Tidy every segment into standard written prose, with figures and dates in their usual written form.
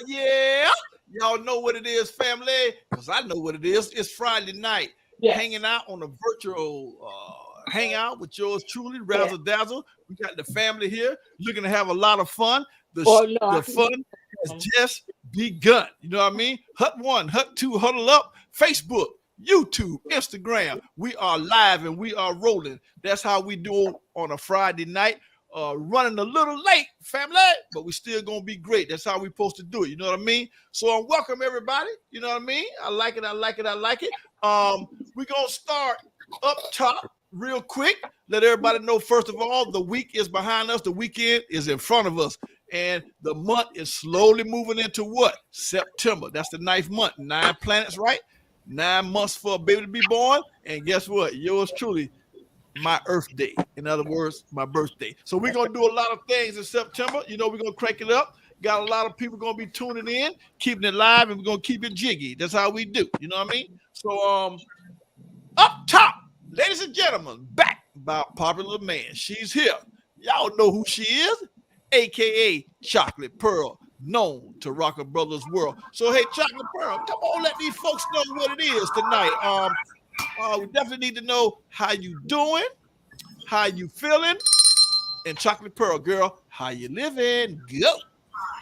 yeah. Y'all know what it is, family, because I know what it is. It's Friday night, hanging out on a virtual hangout with yours truly, Razzle Dazzle. We got the family here looking to have a lot of fun. The fun has just begun. You know what I mean? Hut 1, Hut 2, huddle up, Facebook, YouTube, Instagram. We are live and we are rolling. That's how we do on a Friday night. Running a little late, family, but we still gonna be great. That's how we supposed to do it. You know what I mean? So welcome everybody. You know what I mean? I like it. We're gonna start up top real quick. Let everybody know, first of all, the week is behind us. The weekend is in front of us. And the month is slowly moving into what? September. That's the 9th month. 9 planets, right? 9 months for a baby to be born. And guess what? Yours truly, my Earth Day. In other words, my birthday. So we're going to do a lot of things in September. You know, we're going to crank it up. Got a lot of people going to be tuning in, keeping it live, and we're going to keep it jiggy. That's how we do. You know what I mean? So up top, ladies and gentlemen, back by popular man. She's here. Y'all know who she is, a.k.a. Chocolate Pearl, known to Rocker Brothers World. So, hey, Chocolate Pearl, come on, let these folks know what it is tonight. We definitely need to know how you doing, how you feeling, and Chocolate Pearl, girl, how you living? Go.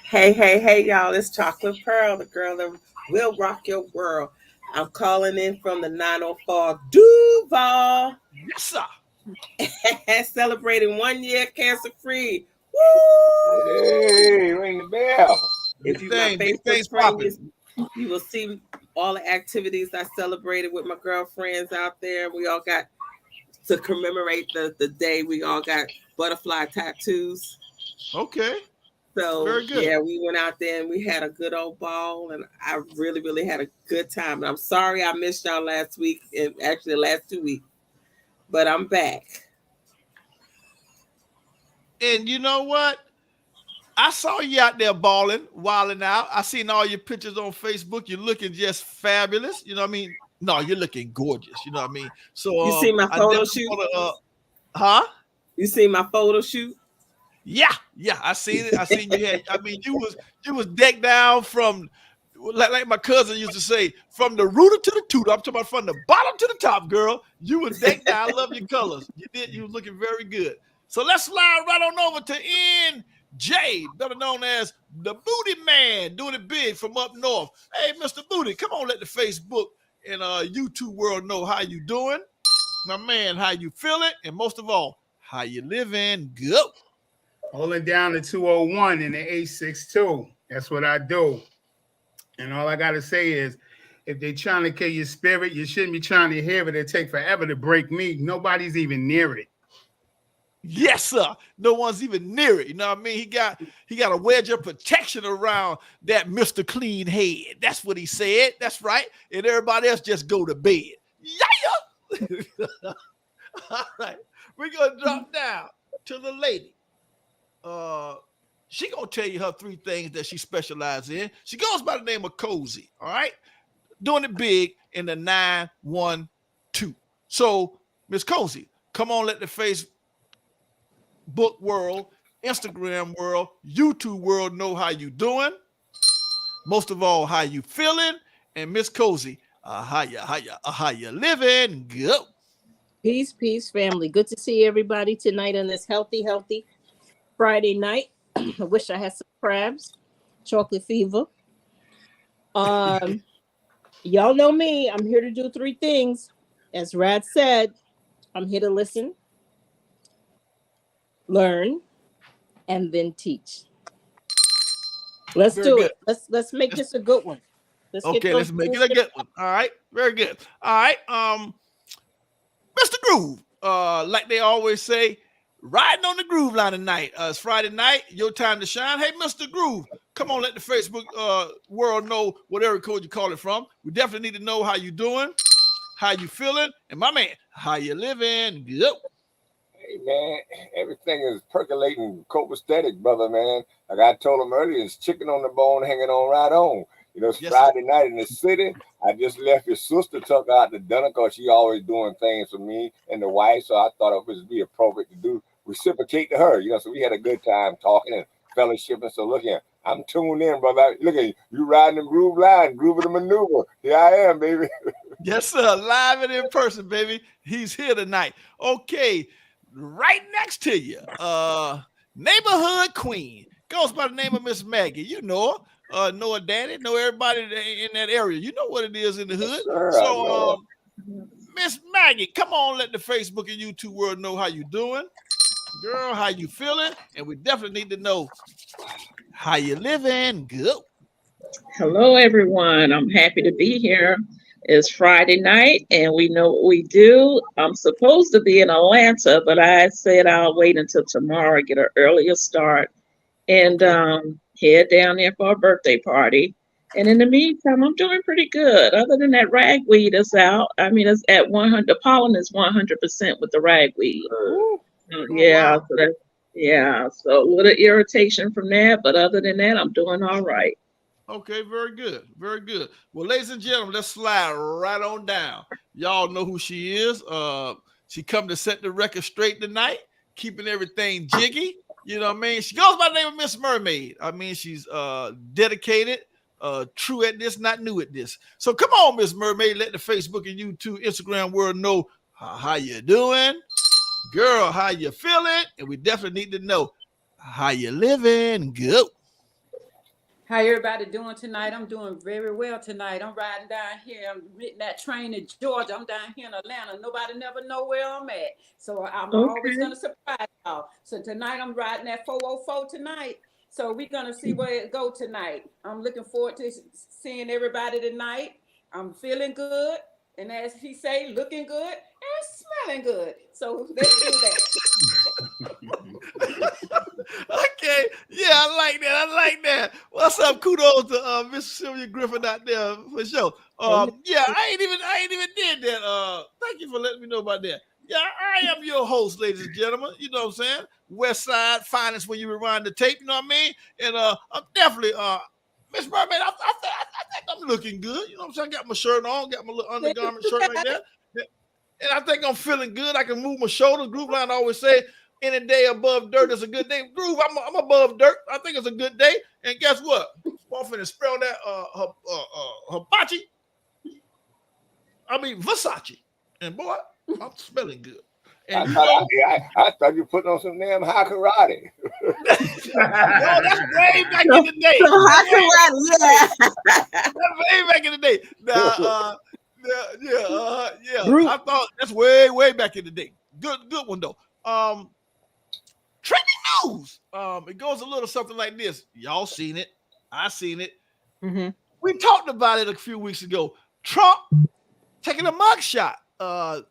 Hey, y'all. It's Chocolate Pearl, the girl that will rock your world. I'm calling in from the 904 Duval. Yes, sir. Celebrating 1 year cancer-free. Woo! Hey, ring the bell. If you my Facebook friend, you will see all the activities I celebrated with my girlfriends out there. We all got to commemorate the day. We all got butterfly tattoos. Okay. So, very good. Yeah, we went out there and we had a good old ball, and I really, really had a good time. And I'm sorry I missed y'all last week, and actually the last 2 weeks, but I'm back. And you know what? I saw you out there balling, wilding out. I seen all your pictures on Facebook. You're looking just fabulous. You know what I mean? No, you're looking gorgeous. You know what I mean? So you see my photo shoot? Huh? You see my photo shoot? Yeah, I seen it. I seen you had. I mean, you was decked down from, like my cousin used to say, from the rooter to the tutor. I'm talking about from the bottom to the top, girl. You was decked down. I love your colors. You did. You was looking very good. So let's slide right on over to NJ, better known as the Booty Man, doing it big from up north. Hey, Mr. Booty, come on, let the Facebook and YouTube world know how you doing, my man. How you feeling, and most of all, how you living? Go. Holding down the 201 in the 862. That's what I do. And all I got to say is, if they're trying to kill your spirit, you shouldn't be trying to hear it. It take forever to break me. Nobody's even near it. Yes, sir. No one's even near it. You know what I mean? He got a wedge of protection around that Mr. Clean Head. That's what he said. That's right. And everybody else just go to bed. Yeah. All right. We're going to drop down to the lady. She gonna tell you her 3 things that she specializes in. She goes by the name of Cozy. All right, doing it big in the 912. So, Miss Cozy, come on, let the Facebook world, Instagram world, YouTube world know how you doing. Most of all, how you feeling, and Miss Cozy, how you living? Go. Peace, family. Good to see everybody tonight on this healthy Friday night. I wish I had some crabs, chocolate fever. Y'all know me. I'm here to do 3 things. As Rad said, I'm here to listen, learn, and then teach. Let's do it. Let's make this a good one. Let's make it a good one. All right, very good. All right, Mr. Groove, like they always say, riding on the groove line tonight. It's Friday night, your time to shine. Hey, Mr. Groove, come on, let the Facebook world know whatever code you call it from. We definitely need to know how you doing, how you feeling, and my man, how you living? Go. Hey, man, everything is percolating copacetic, brother, man. Like I told him earlier, it's chicken on the bone hanging on right on. You know, it's Friday night in the city. I just left your sister took out to dinner because she always doing things for me and the wife. So I thought it would be appropriate to reciprocate to her. You know, so we had a good time talking and fellowshipping. So look here, I'm tuned in, brother. Look at you riding the groove line, grooving the maneuver. Here I am, baby. Yes, sir. Live and in person, baby. He's here tonight. Okay, right next to you, neighborhood queen goes by the name of Miss Maggie. You know her, know her daddy, know everybody in that area. You know what it is in the hood. Yes, so, Miss Maggie, come on, let the Facebook and YouTube world know how you doing, girl. How you feeling? And we definitely need to know how you living. Good. Hello, everyone. I'm happy to be here. It's Friday night, and we know what we do. I'm supposed to be in Atlanta, but I said I'll wait until tomorrow, get an earlier start, and head down there for a birthday party. And in the meantime, I'm doing pretty good. Other than that ragweed is out. I mean, it's at 100. The pollen is 100% with the ragweed. Yeah, wow. so that's, yeah. So a little irritation from that, but other than that, I'm doing all right. Okay, very good. Very good. Well, ladies and gentlemen, let's slide right on down. Y'all know who she is. She come to set the record straight tonight, keeping everything jiggy. You know what I mean? She goes by the name of Miss Mermaid. I mean, she's dedicated, true at this, not new at this. So come on, Miss Mermaid, let the Facebook and YouTube, Instagram world know how you doing. Girl, how you feeling? And we definitely need to know how you living. Go. How everybody doing tonight? I'm doing very well tonight. I'm riding down here. I'm getting that train in Georgia. I'm down here in Atlanta. Nobody never know where I'm at. So I'm always going to surprise y'all. So tonight I'm riding that 404 tonight. So we're going to see where it go tonight. I'm looking forward to seeing everybody tonight. I'm feeling good. And as he say, looking good and smelling good. So let's do that. Okay, yeah, I like that. I like that. What's up? Kudos to Miss Sylvia Griffin out there for sure. Yeah, I ain't even did that. Thank you for letting me know about that. Yeah, I am your host, ladies and gentlemen. You know what I'm saying? West Side Finest when you rewind the tape. You know what I mean? And I'm definitely Miss Mermaid. I think I'm looking good. You know what I'm saying? I got my shirt on, got my little undergarment shirt like that, and I think I'm feeling good. I can move my shoulders. Groove Line always say, any day above dirt is a good day. Groove, I'm above dirt. I think it's a good day. And guess what? I'm finna spell that hibachi. I mean Versace. And boy, I'm smelling good. And I thought you were putting on some damn high karate. Yo, that's way back in the day. High karate, yeah. That's way back in the day. Now, yeah. I thought that's way back in the day. Good one though. Trending news. It goes a little something like this. Y'all seen it. I seen it. Mm-hmm. We talked about it a few weeks ago. Trump taking a mugshot. I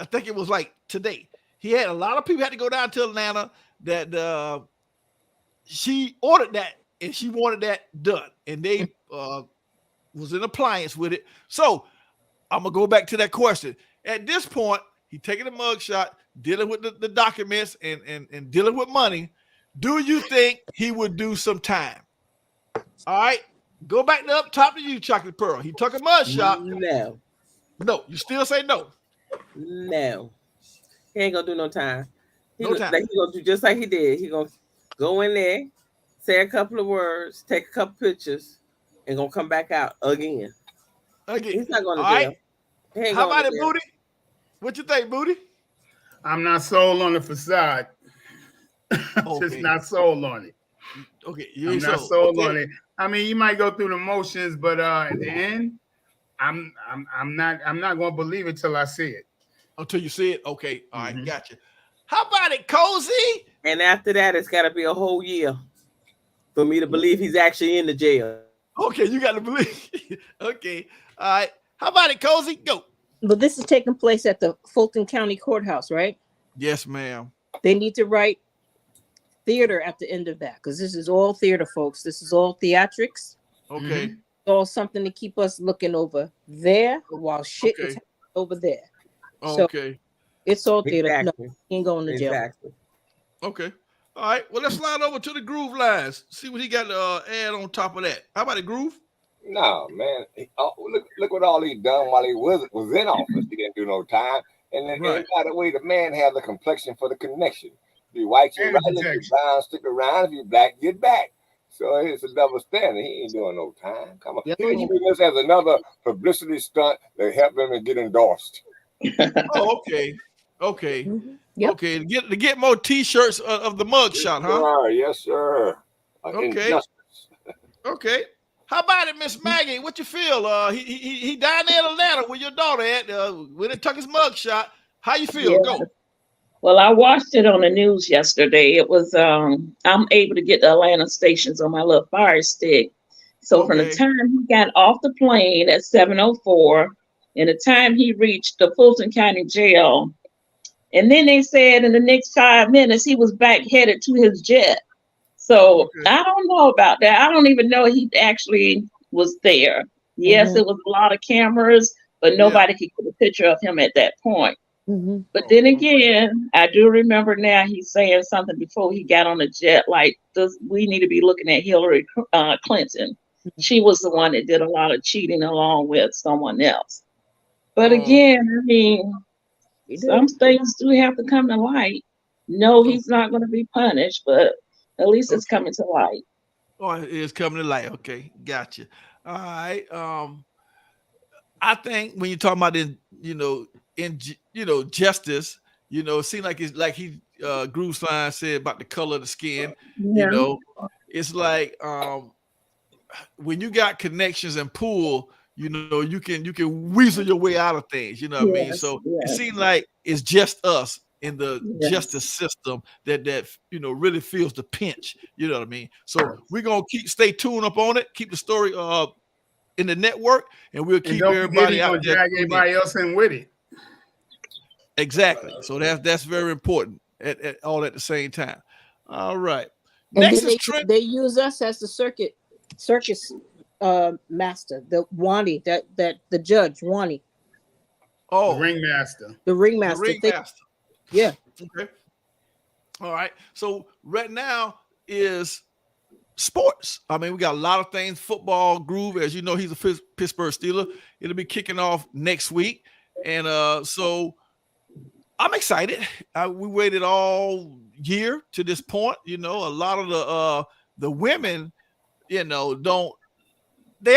think it was like today. He had a lot of people had to go down to Atlanta that she ordered that and she wanted that done. And they was in appliance with it. So I'm gonna go back to that question. At this point, he taking a mugshot, dealing with the documents and dealing with money. Do you think he would do some time? All right. Go back to up top to you, Chocolate Pearl. He took a mugshot. No. You still say no? No. He ain't gonna do no time. He No time. He gonna do just like he did. He gonna go in there, say a couple of words, take a couple pictures, and gonna come back out again. He's not going to jail. Right. How about it, Booty? What you think, Booty? I'm not sold on the facade. Just not sold on it. Okay, I'm not sold on it. I mean, you might go through the motions, but at the end, I'm not going to believe it till I see it. Until you see it, okay. All right, gotcha. How about it, Cozy? And after that, it's got to be a whole year for me to believe he's actually in the jail. Okay, you got to believe. Okay, all right. How about it, Cozy? Go. But this is taking place at the Fulton County Courthouse, right? Yes, ma'am. They need to write theater at the end of that because this is all theater, folks. This is all theatrics. Okay. It's all something to keep us looking over there while shit is happening over there. Okay. So it's all theater. Exactly. No, he ain't going to jail. Exactly. Okay. All right. Well, let's slide over to the Groove Lines. See what he got to add on top of that. How about it, Groove? No, man. Look what all he done while he was in office. He didn't do no time. And then, by the way, the man had the complexion for the connection. If you white, you right. If you brown, stick around. If you black, get back. So it's a double standard. He ain't doing no time. Come on. Yep. He's using this as another publicity stunt to help him to get endorsed. Oh, okay. Okay. Mm-hmm. Yep. Okay. To get more T-shirts of the mug shot, huh? Yes, sir. Okay. Injustice. Okay. How about it, Miss Maggie? What you feel? He down there in Atlanta where your daughter at when they took his mug shot. How you feel? Yeah. Go. Well, I watched it on the news yesterday. It was I'm able to get the Atlanta stations on my little Fire Stick. So from the time he got off the plane at 7:04 and the time he reached the Fulton County Jail, and then they said in the next 5 minutes he was back headed to his jet. So I don't know about that. I don't even know he actually was there. Yes, it was a lot of cameras, but nobody could get a picture of him at that point. Mm-hmm. But then again, I do remember now he's saying something before he got on the jet, like, we need to be looking at Hillary Clinton. She was the one that did a lot of cheating along with someone else. But again, I mean, some things do have to come to light. No, he's not going to be punished, but at least it's coming to light. Oh, it is coming to light. Okay, gotcha. All right. I think when you're talking about justice, it seems like it's like Groove Sign said about the color of the skin. Yeah. It's like when you got connections and pull, you can weasel your way out of things. You know what I mean? So it seems like it's just us in the justice system that really feels the pinch. You know what I mean? So we're gonna stay tuned up on it, keep the story in the network, and we'll keep everybody out there. Drag everybody else in with it. Exactly. So that's very important at all at the same time. All right. And Next then is Trent. They use us as the circus master, the Wani, that the judge Wani. Oh, the ringmaster. The ringmaster. The ringmaster. Yeah. Okay. All right. So right now is sports. I mean, we got a lot of things. Football, Groove, as you know, he's a Pittsburgh Steeler. It'll be kicking off next week, and so I'm excited. We waited all year to this point. A lot of the women, they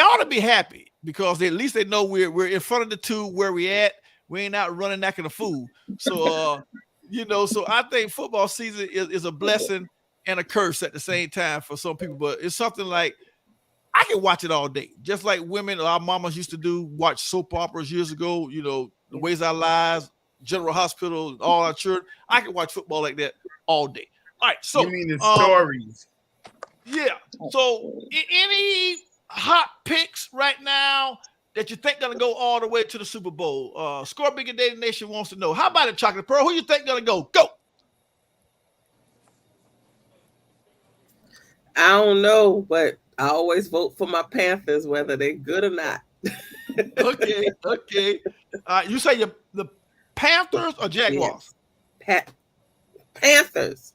ought to be happy because at least they know we're in front of the two where we at. We ain't out running acting a fool. So so I think football season is a blessing and a curse at the same time for some people. But it's something like I can watch it all day, just like women, our mamas used to do, watch soap operas years ago. The Ways Our Lives, General Hospital, all our children. I can watch football like that all day. All right, so you mean the stories? Yeah. So any hot picks right now that you think gonna go all the way to the Super Bowl? Score Bigger Dating Nation wants to know. How about it, Chocolate Pearl? Who you think gonna go? Go. I don't know, but I always vote for my Panthers, whether they're good or not. Okay. You say the Panthers or Jaguars? Yes. Panthers.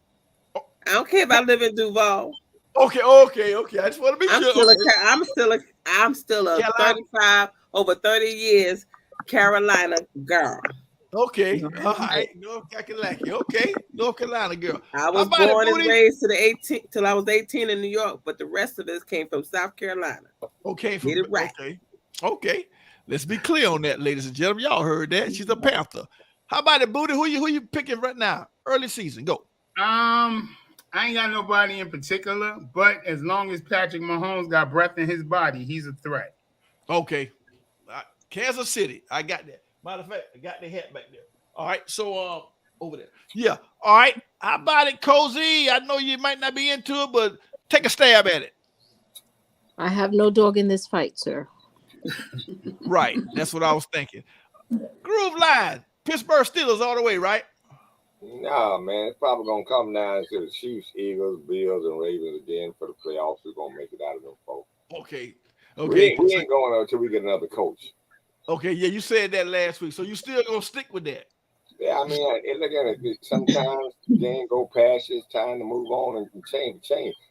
I don't care if I live in Duval. Okay. I just want to be sure. I'm still a 35 over 30 years Carolina girl. Okay. All right. North Carolina. Okay. North Carolina girl. I was born and raised till I was 18 in New York, but the rest of it came from South Carolina. Okay. Get it right. Okay. Let's be clear on that, ladies and gentlemen. Y'all heard that. She's a Panther. How about it, Booty? Who you picking right now? Early season. Go. I ain't got nobody in particular, but as long as Patrick Mahomes got breath in his body, he's a threat. Okay. Kansas City. I got that. Matter of fact, I got the hat back there. All right. So over there. Yeah. All right. How about it, Cozy? I know you might not be into it, but take a stab at it. I have no dog in this fight, sir. Right. That's what I was thinking. Groove Line. Pittsburgh Steelers all the way, right? No, man. It's probably going to come down to the Chiefs, Eagles, Bills, and Ravens again for the playoffs. We're going to make it out of them folks. Okay. We ain't going until we get another coach. Okay. Yeah, you said that last week. So you still going to stick with that? Yeah, I mean, look at it. Sometimes the game go past you. It's time to move on and change.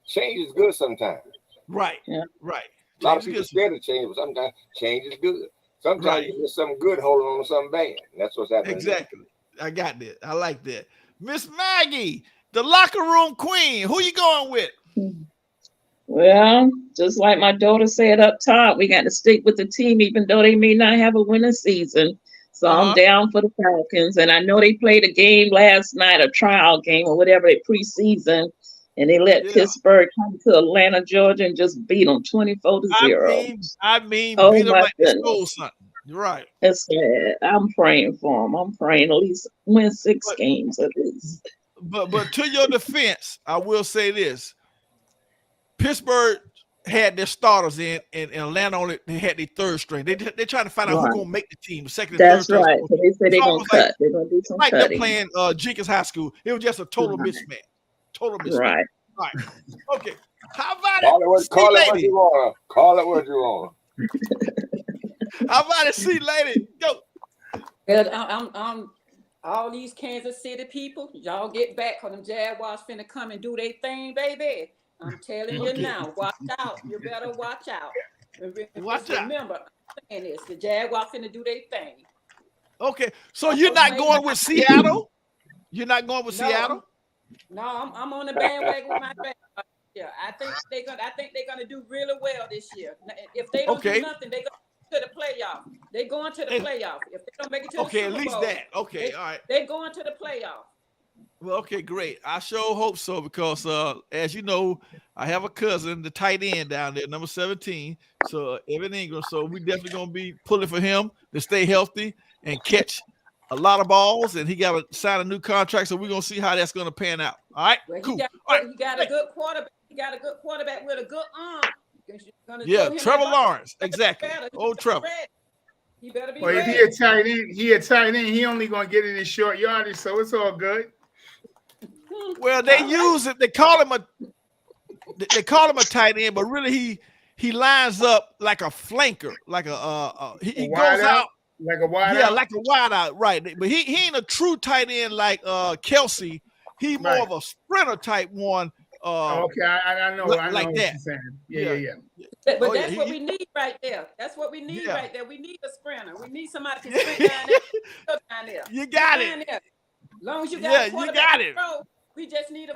Change is good sometimes. Right. Yeah. Right. A lot of people scared of change, but sometimes change is good. Sometimes you get something good holding on to something bad. That's what's happening. Exactly. I got that. I like that. Miss Maggie, the locker room queen. Who you going with? Well, just like my daughter said up top, we got to stick with the team, even though they may not have a winning season. So I'm down for the Falcons. And I know they played a game last night, a trial game or whatever, a preseason. And they let Pittsburgh come to Atlanta, Georgia, and just beat them 24-0. I mean, oh beat them my like they goodness. stole something. You're right. It's sad. I'm praying for them. I'm praying at least win 6 games at least. But to your defense, I will say this. Pittsburgh had their starters in, and Atlanta only they had their third string. They're trying to find out who's going to make the team, the second and That's third. right. So they say they're going to cut. They're going to do some like cutting. They're playing Jenkins High School. It was just a total mismatch. Total mismatch. Right. All right. Okay. How about call it what you want. Call it what you want. How about it, see, lady? Go. I'm all these Kansas City people, y'all get back because them Jaguars finna come and do their thing, baby. I'm telling you now, watch out. You better watch out. Watch out. Remember, I'm saying this, the Jaguars finna do their thing. Okay, so you're not going with Seattle? You're not going with Seattle? No, I'm on the bandwagon with my family. Yeah, I think they're gonna do really well this year. If they don't do nothing, they go to the playoff. They going to the playoff. If they don't make it to the Super Bowl, at least that. Okay, all right. They going to the playoff. Well, okay, great. I sure hope so because, as you know, I have a cousin, the tight end down there, number 17. So Evan Ingram. So we definitely gonna be pulling for him to stay healthy and catch a lot of balls. And he got to sign a new contract. So we're gonna see how that's gonna pan out. All right, well, cool. He got a good quarterback. He got a good quarterback with a good arm. Yeah, Trevor Lawrence, exactly. Old Trevor. He better be. Well, if he a tight end, he only gonna get it in short yardage, so it's all good. Well, they use it. They call him a tight end, but really he lines up like a flanker, like he goes out like a wide out. Yeah, like a wide out, right? But he ain't a true tight end like Kelsey. He more of a sprinter type one. Okay, I know like what that. you're saying. Yeah. But that's what we need right there. That's what we need right there. We need a sprinter. We need somebody to sprint down there. You got it. As long as you got a quarterback, you got it. We just need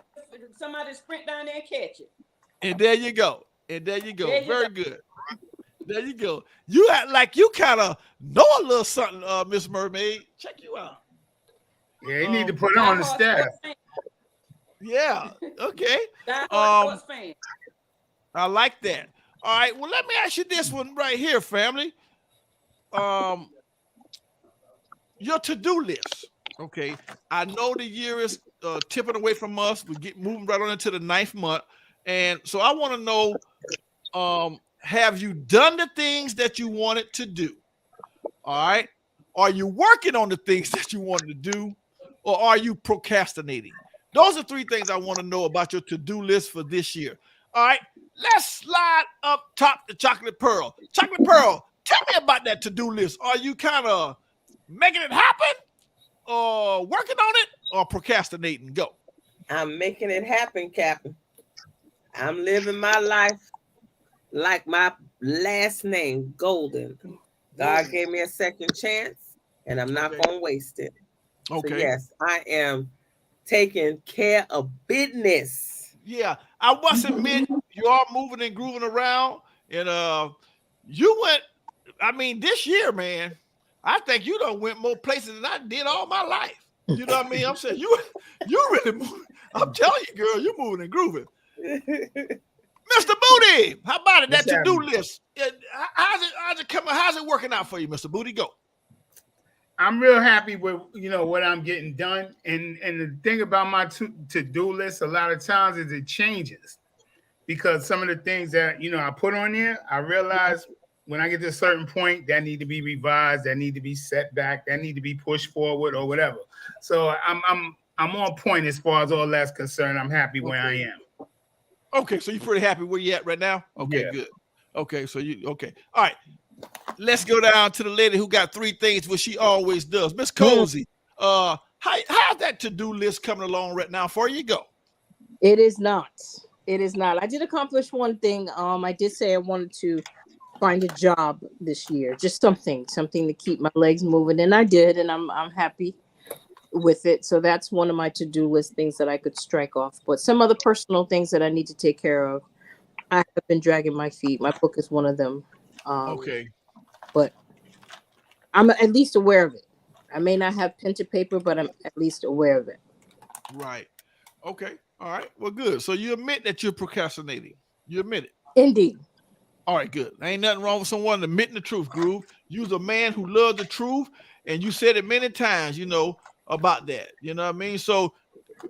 somebody to sprint down there and catch it. And there you go. Very good. There you go. You act like you kind of know a little something, Miss Mermaid. Check you out. Yeah, you need to put on the staff. Yeah. Okay. Fan. I like that. All right. Well, let me ask you this one right here, family. Your to-do list. Okay. I know the year is tipping away from us. We get moving right on into the 9th month. And so I want to know, have you done the things that you wanted to do? All right. Are you working on the things that you wanted to do? Or are you procrastinating? Those are 3 things I want to know about your to-do list for this year. All right. Let's slide up top to Chocolate Pearl. Chocolate Pearl, tell me about that to-do list. Are you kind of making it happen? Or working on it? Or procrastinating? Go. I'm making it happen, Captain. I'm living my life like my last name, Golden. God gave me a second chance, and I'm not going to waste it. Okay. So yes, I am taking care of business. Yeah, I must admit, you are moving and grooving around, and you went. I mean, this year, man, I think you done went more places than I did all my life. You know what I mean? I'm saying you really moving. I'm telling you, girl, you're moving and grooving. Mr. Booty, how about it? That to-do list. How's it coming? How's it working out for you, Mr. Booty? Go. I'm real happy with what I'm getting done, and the thing about my to-do list a lot of times is it changes because some of the things that I put on there, I realize when I get to a certain point that need to be revised, that need to be set back, that need to be pushed forward or whatever. So I'm on point as far as all that's concerned. I'm happy where I am. Okay, so you're pretty happy where you at right now? Okay, good. Okay, so okay. All right. Let's go down to the lady who got 3 things, which she always does. Miss Cozy, how's that to-do list coming along right now for you? Go. It is not. I did accomplish one thing. I did say I wanted to find a job this year, just something to keep my legs moving, and I did, and I'm happy with it. So that's one of my to-do list things that I could strike off. But some other personal things that I need to take care of I have been dragging my feet. My book is one of them. Okay. But I'm at least aware of it. I may not have pen to paper, but I'm at least aware of it. Right. Okay. All right. Well, good. So you admit that you're procrastinating. You admit it. Indeed. All right, good. Ain't nothing wrong with someone admitting the truth, Groove. You're a man who loves the truth, and you said it many times, about that. You know what I mean? So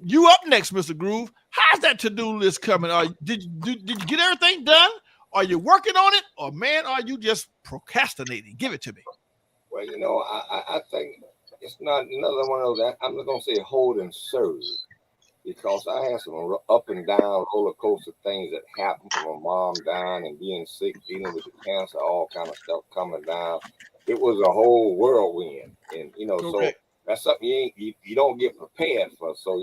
you up next, Mr. Groove. How's that to-do list coming? Did you get everything done? Are you working on it? Or, man, are you just procrastinating? Give it to me. Well, I think it's not another one of those. I'm not going to say hold and serve, because I had some up and down roller coaster things that happened from my mom dying and being sick, dealing with the cancer, all kind of stuff coming down. It was a whole whirlwind, and Okay. so that's something you don't get prepared for. So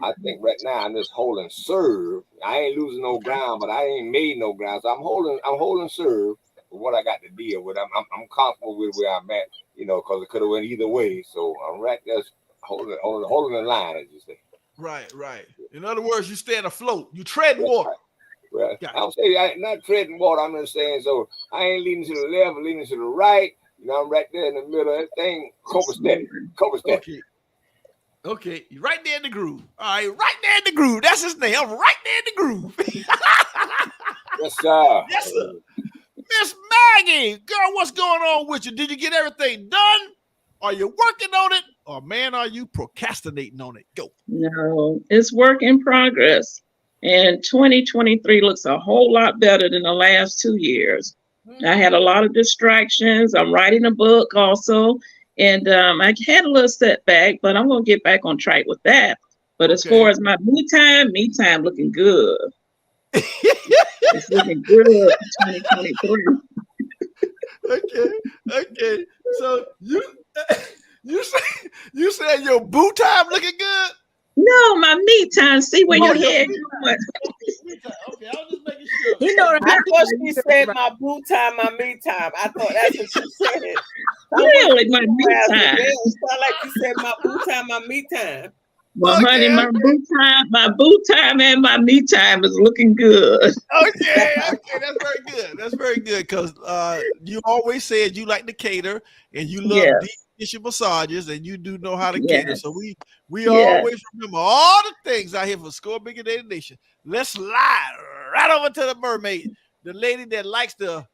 I think right now I'm just holding serve. I ain't losing no ground, but I ain't made no ground. So I'm holding serve for what I got to deal with. I'm comfortable with where I'm at, because it could have went either way. So I'm right there holding the line, as you say. Right. In other words, you staying afloat. You tread water. Well, I'll say I'm not treading water. I'm just saying, so I ain't leaning to the left or leaning to the right. I'm right there in the middle of everything. Copacetic. Okay. You're right there in the groove. All right, right there in the groove. That's his name. I'm right there in the groove. Yes, sir. Yes, sir. Miss Maggie, girl, what's going on with you? Did you get everything done? Are you working on it? Or, man, are you procrastinating on it? Go. No, it's work in progress. And 2023 looks a whole lot better than the last 2 years. I had a lot of distractions. I'm writing a book also. And I had a little setback, but I'm going to get back on track with that. But as far as my me time looking good. It's looking good in 2023. Okay. So you said your boo time looking good? No, my me time. See where your head going. Okay, I was just making sure. I thought she said my boo time, my me time. I thought that's what she said. Really, my me time. It sounded like you said my boo time, my me time. Well, honey, my boo time and my me time is looking good. Okay, that's very good. Because you always said you like to cater and you love deep tissue massages and you do know how to cater. So we always remember all the things out here for Score Bigger Dating Nation. Let's slide right over to the mermaid, the lady that likes to.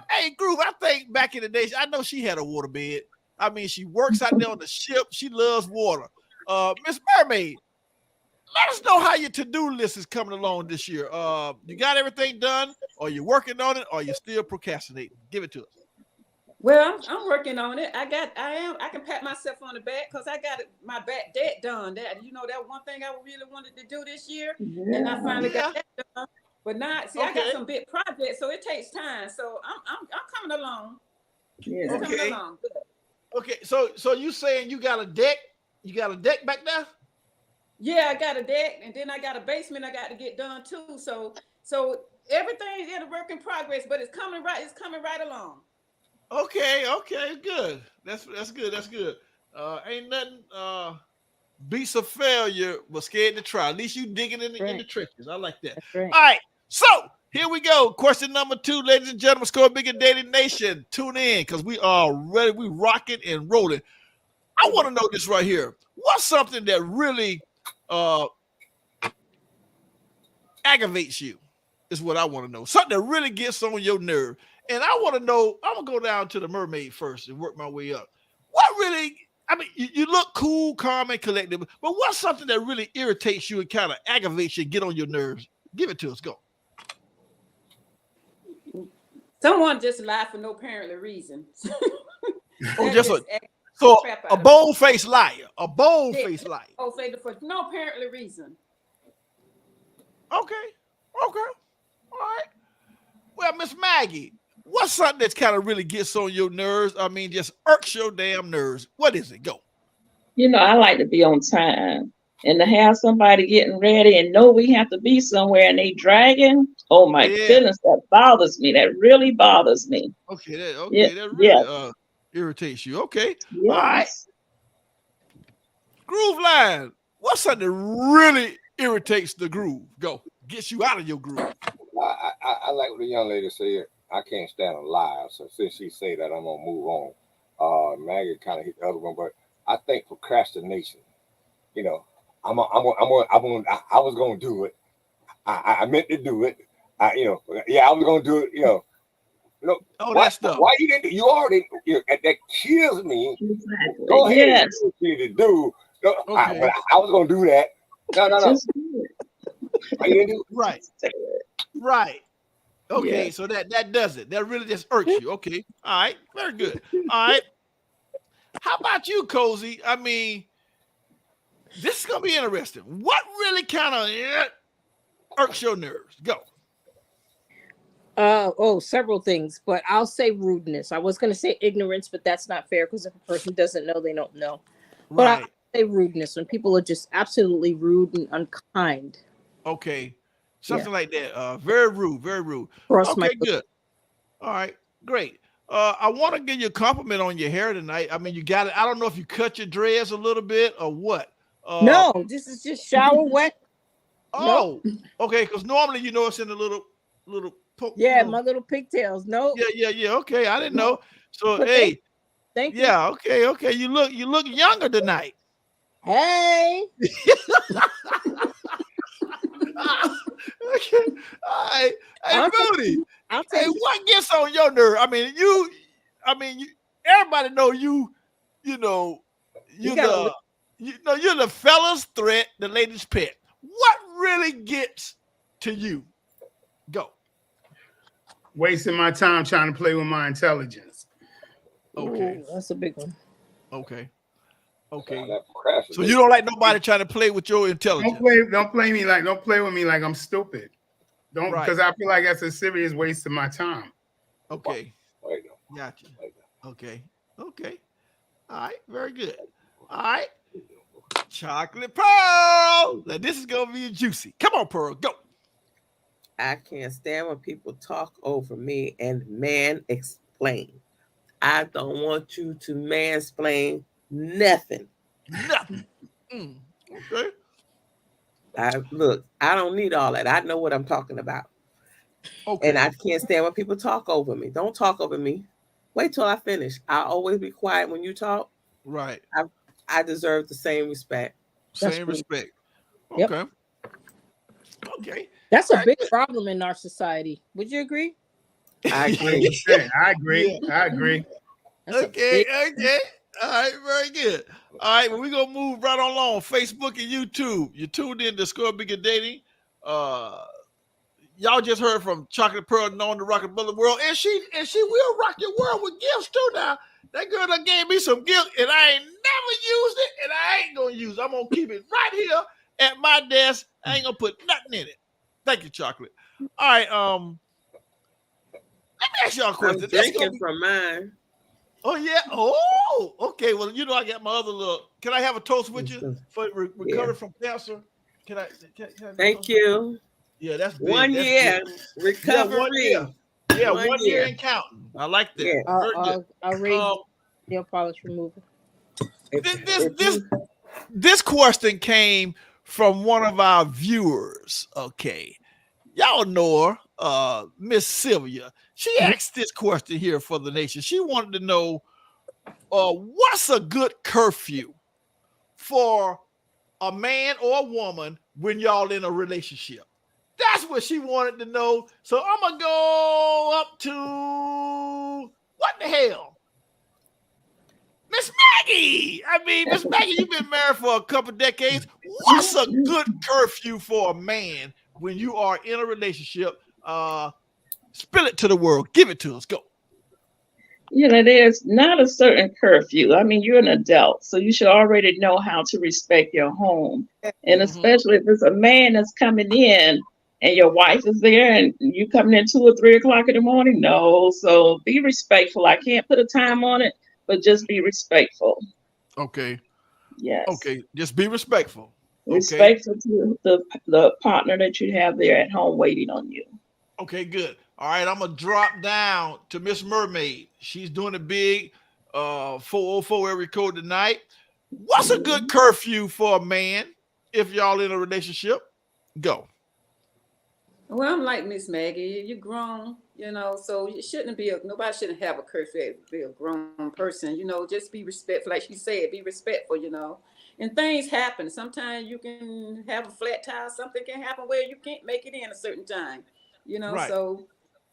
Hey, Groove, I think back in the day, I know she had a waterbed. I mean, she works out there on the ship. She loves water. Miss Mermaid, let us know how your to-do list is coming along this year. You got everything done, or you working on it, or you still procrastinating? Give it to us. Well, I'm working on it. I can pat myself on the back because I got my back debt done. That one thing I really wanted to do this year, and I finally got that done. But now, I got some big projects, so it takes time. So I'm coming along. Yeah. Coming along. Okay. So you saying you got a deck? You got a deck back there? Yeah, I got a deck, and then I got a basement I got to get done too. So everything's in a work in progress, but it's coming right. It's coming right along. Okay, good. That's good. Ain't nothing beats a failure but scared to try. At least you digging in the trenches. I like that. All right, so here we go. Question number 2, ladies and gentlemen, Score Bigger Dating Nation. Tune in because we are ready. We rocking and rolling. I want to know this right here. What's something that really aggravates you? Is what I want to know. Something that really gets on your nerve. And I want to know, I'm going to go down to the mermaid first and work my way up. What really, I mean, you look cool, calm, and collected, but what's something that really irritates you and kind of aggravates you and get on your nerves? Give it to us. Go. Someone just lied for no apparent reason. A bold-faced liar. A bold-faced liar. Bold-faced for no apparent reason. Okay. All right. Well, Miss Maggie, what's something that kind of really gets on your nerves? I mean, just irks your damn nerves. What is it? Go. I like to be on time. And to have somebody getting ready and know we have to be somewhere and they dragging, oh my goodness, that bothers me. That really bothers me. Okay, that really irritates you. Okay. Yes. All right. Groove line. What's something that really irritates the groove? Go. Gets you out of your groove. I like what the young lady said. I can't stand a lie. So since she say that, I'm gonna move on. Maggie kind of hit the other one, but I think procrastination. You know, I was gonna do it. I meant to do it. I was gonna do it. Oh, why that stuff. why you didn't? You already. That kills me. Exactly. Go ahead Yes. and do what you need to do. No, Okay. I was gonna do that. No. Just do Why you didn't do it? Right. Right. Okay, Yeah. so that does it. That really just irks you. Okay. All right. Very good. All right. How about you, Cozy? I mean, this is gonna be interesting. What really kind of irks your nerves? Go. Several things, but I'll say rudeness. I was going to say ignorance, but that's not fair because if a person doesn't know, they don't know. But Right. I'll say rudeness when people are just absolutely rude and unkind. Okay. Something like that. Very rude. Very rude. Cross my Okay, good. All right, great. I want to give you a compliment on your hair tonight. I mean, you got it. I don't know if you cut your dreads a little bit or what. No, this is just shower wet. Oh, okay. Because normally, it's in a little poke. Yeah, my little pigtails. No. Yeah. Okay, I didn't know. So, But hey, thank you. yeah, okay. You look younger tonight. Hey. Okay. All right. Hey, Booty. Hey, what gets on your nerve? I mean, everybody know you're the fella's threat, the lady's pet. What really gets to you? Go. Wasting my time trying to play with my intelligence. Okay. Ooh, that's a big one. Okay. So you don't like nobody trying to play with your intelligence. Don't play with me like I'm stupid. Don't, because I feel like that's a serious waste of my time. Okay. Gotcha. Okay. All right. Very good. All right. Chocolate Pearl. Now this is gonna be juicy. Come on, Pearl. Go. I can't stand when people talk over me and man explain. I don't want you to mansplain nothing. Nothing. Okay. I don't need all that. I know what I'm talking about. Okay. And I can't stand when people talk over me. Don't talk over me. Wait till I finish. I'll always be quiet when you talk. Right. I deserve the same respect. Same respect. Yep. Okay. Okay. That's a big problem in our society. Would you agree? I agree. I agree. Okay. All right, very good. All right, well, we're gonna move right along. Facebook and YouTube. You tuned in to Score Bigger Dating. Y'all just heard from Chocolate Pearl, known to rock the bullet world, and she will rock your world with gifts too. Now that girl done gave me some gifts, and I ain't never used it, and I ain't gonna use it. I'm gonna keep it right here at my desk. I ain't gonna put nothing in it. Thank you, Chocolate. All right, let me ask y'all a question. I'm drinking from mine. Oh yeah. Oh, okay. Well, I got my other little. Can I have a toast with you for recovery from cancer? Can I Thank you. Yeah, that's big. 1 year recovery. Yeah, 1 year and counting. I like that. Yeah. I'll raise nail polish remover. This question came from one of our viewers. Okay, y'all know her, Miss Sylvia. She asked this question here for the nation. She wanted to know, what's a good curfew for a man or a woman when y'all in a relationship? That's what she wanted to know. So I'm gonna go up to what the hell? Miss Maggie. I mean, Miss Maggie, you've been married for a couple decades. What's a good curfew for a man when you are in a relationship? Spill it to the world. Give it to us. Go. There's not a certain curfew. I mean, you're an adult, so you should already know how to respect your home. And especially if it's a man that's coming in and your wife is there and you coming in 2 or 3 o'clock in the morning. No, so be respectful. I can't put a time on it, but just be respectful. Okay. Yes. Okay. Just be respectful. Respectful to the partner that you have there at home waiting on you. Okay, good. All right, I'm gonna drop down to Miss Mermaid. She's doing a big 404 area code tonight. What's a good curfew for a man if y'all in a relationship? Go. Well, I'm like Miss Maggie. You're grown, so it shouldn't be nobody shouldn't have a curfew. Be a grown person, just be respectful. Like she said, be respectful. And things happen. Sometimes you can have a flat tire. Something can happen where you can't make it in a certain time. Right. So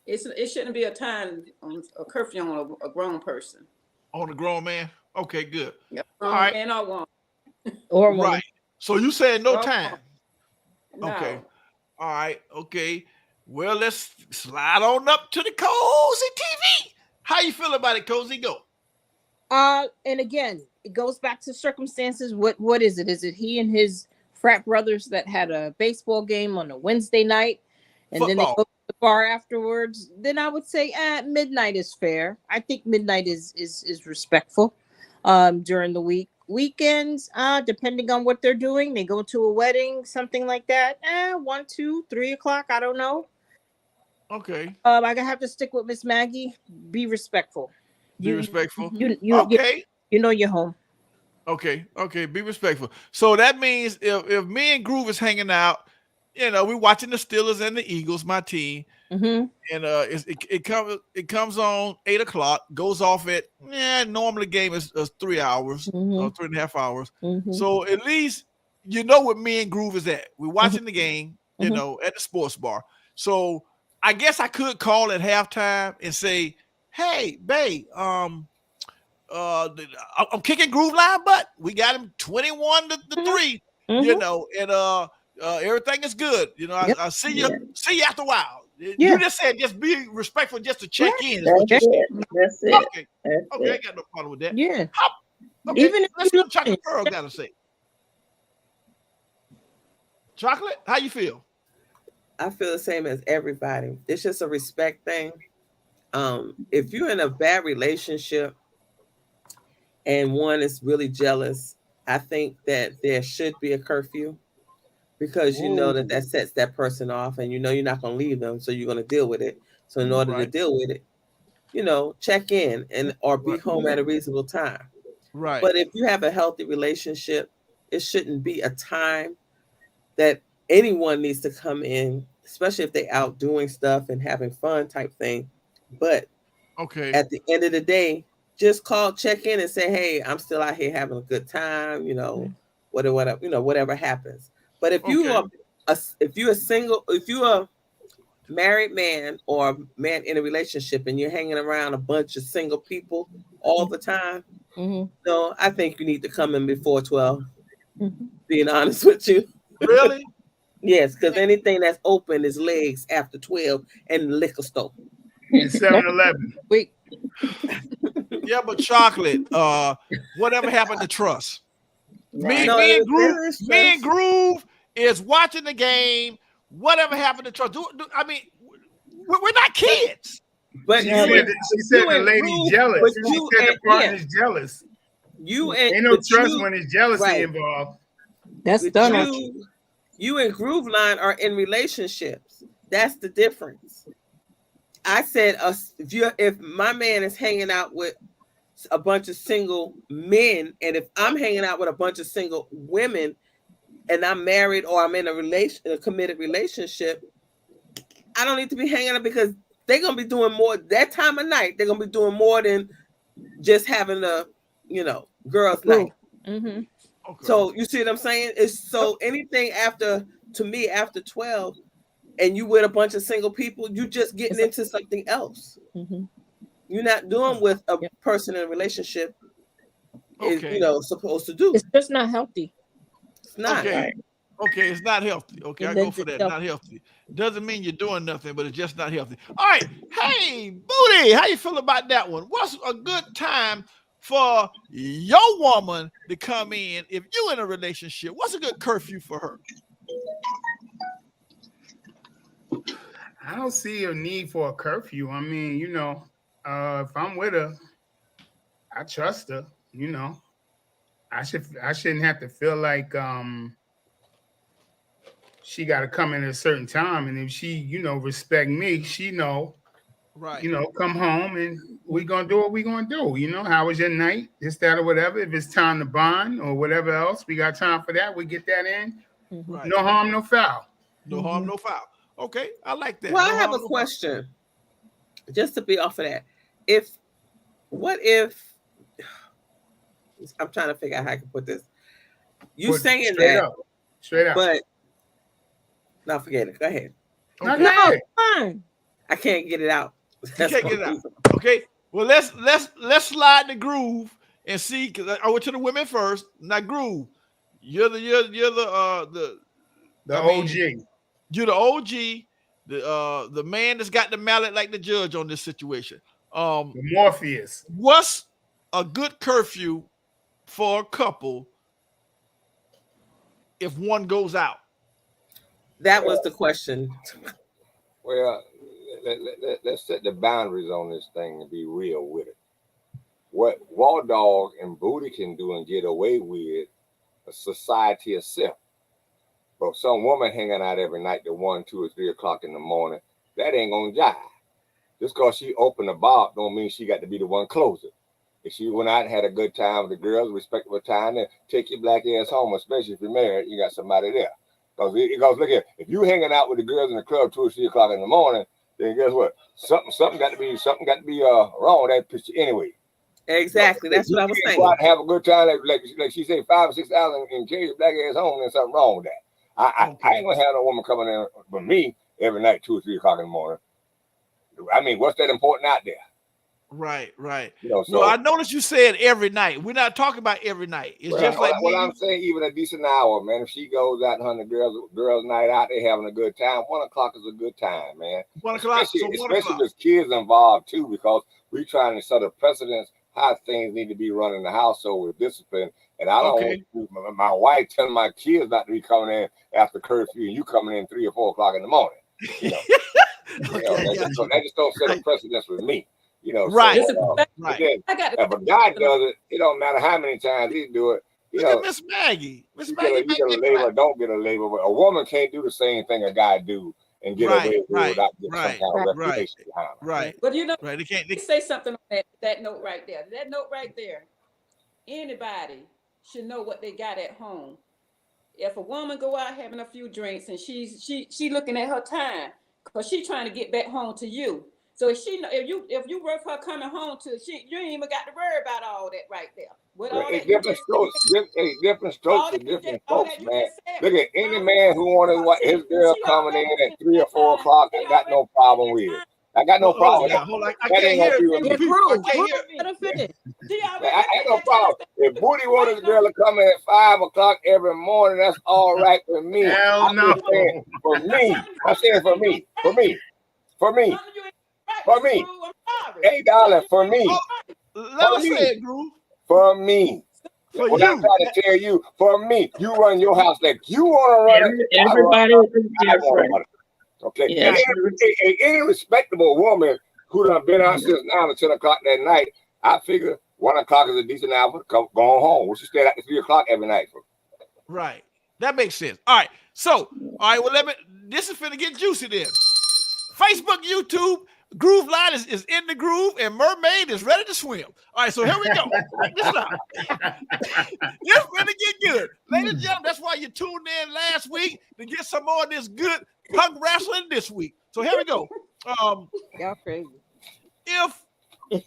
it shouldn't be a time on a curfew on a grown person. On a grown man. Okay, good. Yep. All right. Man or woman. Or Right. woman. So you said no Or time. no. Okay. All right. Okay. Well, let's slide on up to the Cozy TV. How you feel about it, Cozy? Go. And again, it goes back to circumstances. What is it? Is it he and his frat brothers that had a baseball game on a Wednesday night, and then they Football. go to the bar afterwards? Then I would say midnight is fair. I think midnight is respectful. During the weekends, depending on what they're doing, they go to a wedding, something like that. 1, 2, 3 o'clock. I don't know. Okay. I have to stick with Miss Maggie. Be respectful. Be respectful. Okay. You know you're home. Okay. Be respectful. So that means if me and Groove is hanging out, we're watching the Steelers and the Eagles, my team, Mm-hmm. and it comes on 8 o'clock, goes off at normally game is 3 hours, Mm-hmm. 3.5 hours. Mm-hmm. So at least where me and Groove is at. We're watching the game, Mm-hmm. at the sports bar. So I guess I could call at halftime and say, "Hey, babe, I'm kicking Groove line, but we got him 21 to 3, Mm-hmm. and everything is good. Yep. I see you after a while. Yeah. You just said just be respectful, just to check in. That's it. Okay, That's I it. got no problem with that. Yeah. Okay, Even if let's see you what Chocolate Pearl got to say. Chocolate, how you feel? I feel the same as everybody. It's just a respect thing. If you're in a bad relationship and one is really jealous, I think that there should be a curfew, because you know that sets that person off, and you're not going to leave them, so you're going to deal with it. So in order to deal with it, check in or be home at a reasonable time. Right. But if you have a healthy relationship, it shouldn't be a time that anyone needs to come in, especially if they out doing stuff and having fun type thing. But at the end of the day, just check in and say, hey, I'm still out here having a good time, whatever happens. But if you're a married man or man in a relationship and you're hanging around a bunch of single people all the time, no, I think you need to come in before 12. Being honest with you. Really? Yes, because anything that's open is legs after 12 and the liquor store. And 7-Eleven. Wait. Yeah, but Chocolate, whatever happened to trust? Right. Me and Groove is watching the game. Whatever happened to trust? I mean, we're not kids. But she said the lady jealous. She said the partner's jealous. Ain't no trust when there's jealousy involved. That's done. You and Groove Line are in relationships. That's the difference. I said, if my man is hanging out with a bunch of single men, and if I'm hanging out with a bunch of single women, and I'm married or I'm in a committed relationship, I don't need to be hanging out, because they're gonna be doing more that time of night. They're gonna be doing more than just having a girls' night. Mm-hmm. Okay. So you see what I'm saying? It's so anything after 12, and you with a bunch of single people, you just getting into something else. Mm-hmm. You're not doing with a person in a relationship is supposed to do. It's just not healthy. It's not. Okay. Okay, it's not healthy. Okay, I go for that. Not healthy. Doesn't mean you're doing nothing, but it's just not healthy. All right. Hey, Booty, how you feel about that one? What's a good time for your woman to come in if you're in a relationship? What's a good curfew for her? I don't see a need for a curfew. I mean, if I'm with her, I trust her. I shouldn't have to feel like she got to come in at a certain time, and if she respect me, she right, come home and we gonna do what we gonna do. How was your night, this, that, or whatever. If it's time to bond or whatever else, we got time for that, we get that in. Right. No harm, no foul. No harm, no foul. Okay, I like that. Well, I have a question. Just to be off of that. What if I'm trying to figure out how I can put this. You saying that straight up. But no, forget it. Go ahead. Okay. No, fine. I can't get it out. You can't get it out. Okay. Well, let's slide the groove and see. Cause I went to the women first. Now, groove. You're the OG. You're the OG. The man that's got the mallet like the judge on this situation. The Morpheus. What's a good curfew for a couple if one goes out? That was the question. Well, let's set the boundaries on this thing and be real with it. What Raw Dog and Booty can do and get away with, a society itself. But some woman hanging out every night to 1, 2, or 3 o'clock in the morning, that ain't gonna jive. Just because she opened the bar don't mean she got to be the one closing. If she went out and had a good time with the girls, respectable time, then take your black ass home, especially if you're married, you got somebody there. Because look here, if you hanging out with the girls in the club 2 or 3 o'clock in the morning, then guess what? Something got to be wrong with that picture anyway. Exactly, that's what I was saying. Go out and have a good time, like she said, 5 or 6 hours and carry your black ass home, then something wrong with that. I ain't gonna have no woman coming in with me every night 2 or 3 o'clock in the morning. I mean, what's that important out there? Right. You know, no, I noticed you said every night. We're not talking about every night. It's just like what I'm saying, even a decent hour, man. If she goes out and 100 girls night out, they having a good time. 1 o'clock is a good time, man. 1 o'clock, especially if there's kids involved too, because we're trying to set a precedence how things need to be run in the household with discipline. And I don't want my wife telling my kids not to be coming in after curfew, and you coming in 3 or 4 o'clock in the morning. You know, that just don't set a precedence with me. You know, right. Then, if a guy does it, it don't matter how many times he do it. You know, Miss Maggie. You get a label or don't get a label, but a woman can't do the same thing a guy do and get away with it without getting some kind of reputation behind her. Right. But you know, they say something on that note right there. That note right there. Anybody should know what they got at home. If a woman go out having a few drinks and she looking at her time because she's trying to get back home to you. So if you work her coming home to you ain't even got to worry about all that right there. With all that different strokes for different folks, man. Look at any man who wanted his girl coming in at 3 or 4 o'clock. I got no problem with it. I got no problem with that. I can't hear. I ain't no problem. If Booty wanted his girl to come in at 5 o'clock every morning, that's all right for me. Hell no. For me. I'm saying for me. Hey, darling, for me. Let me say it, Groove. For me. What I'm trying to tell you, for me, you run your house like you want to run it. Everybody is different. Okay. Yeah. And any respectable woman who done been out since 9 or 10 o'clock that night, I figure 1 o'clock is a decent hour for going home. We should stay out to 3 o'clock every night. Right. That makes sense. All right. So, well, this is finna get juicy then. Facebook, YouTube, Groove Line is in the groove, and Mermaid is ready to swim. All right, so here we go. Check this out. It's gonna get good. Ladies and gentlemen, that's why you tuned in last week to get some more of this good punk wrestling this week. So here we go. Y'all crazy. My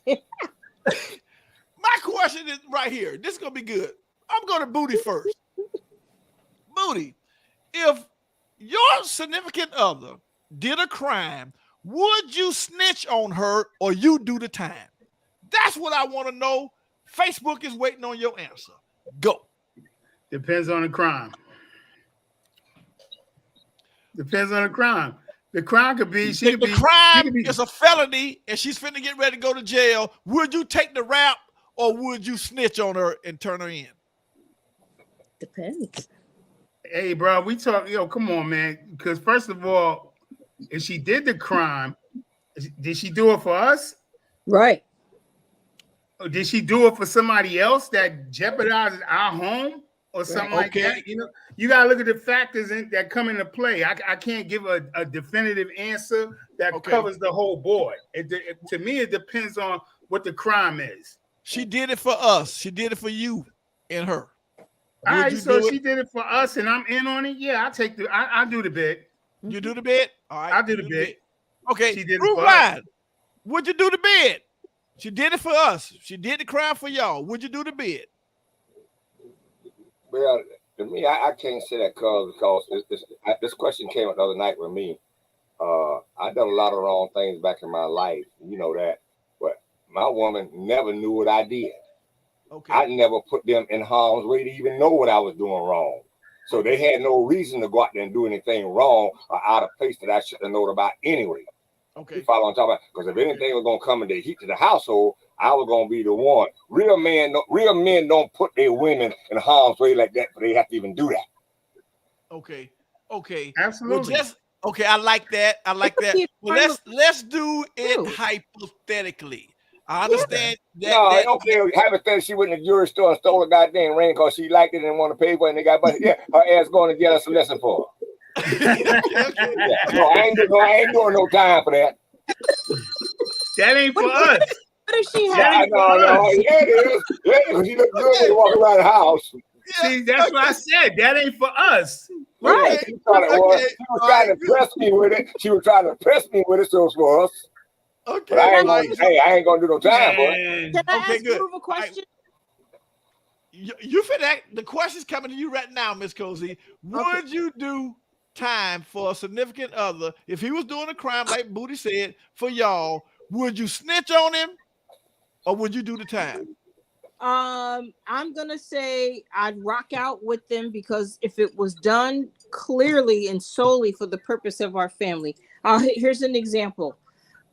question is right here. This is gonna be good. I'm going to Booty first. Booty, if your significant other did a crime, would you snitch on her or you do the time? That's what I want to know. Facebook is waiting on your answer. Go. Depends on the crime. Depends on the crime. The crime could be is a felony and she's finna get ready to go to jail. Would you take the rap or would you snitch on her and turn her in? Depends. Hey, bro, we talk. Come on, man. Because first of all, if she did the crime, did she do it for us? Right. Or did she do it for somebody else that jeopardizes our home or something like that? You gotta look at the factors that come into play. I can't give a definitive answer that covers the whole board. To me, it depends on what the crime is. She did it for us. She did it for you and her. All right, so she did it for us, and I'm in on it. Yeah, I do the bid. You do the bid? All right. I'll do the bid. Okay. She did it Group for wide. Would you do the bid? She did it for us. She did the crime for y'all. Would you do the bid? Well, to me, I can't say that because this question came up the other night with me. I done a lot of wrong things back in my life. You know that. But my woman never knew what I did. Okay. I never put them in harm's way to even know what I was doing wrong. So they had no reason to go out there and do anything wrong or out of place that I should have known about anyway. Okay. You follow what I'm talking about? Because if anything was gonna come and they heat to the household, I was gonna be the one. Real men don't put their women in harm's way like that, but they have to even do that. Okay. Okay. Absolutely. Well, okay, I like that. Well, let's do it hypothetically. I understand that. No, okay. Hypothetically, she went to the jewelry store and stole a goddamn ring because she liked it and didn't want to pay for it, and they got busted. Yeah, her ass going to get us a lesson for her. No, I ain't doing no time for that. That ain't for us. What if she That had? ain't for us. Yeah, it is. Yeah, because she look good when you walk around the house. See, that's what I said. That ain't for us. Right. She was trying to press me with it. She was trying to press me with it, so it's for us. Okay. But I ain't gonna do no time for it. Can I ask Groove a question? You fit that. The question's coming to you right now, Miss Cozy. Would you do time for a significant other if he was doing a crime like Booty said for y'all? Would you snitch on him, or would you do the time? I'm gonna say I'd rock out with them because if it was done clearly and solely for the purpose of our family. Here's an example.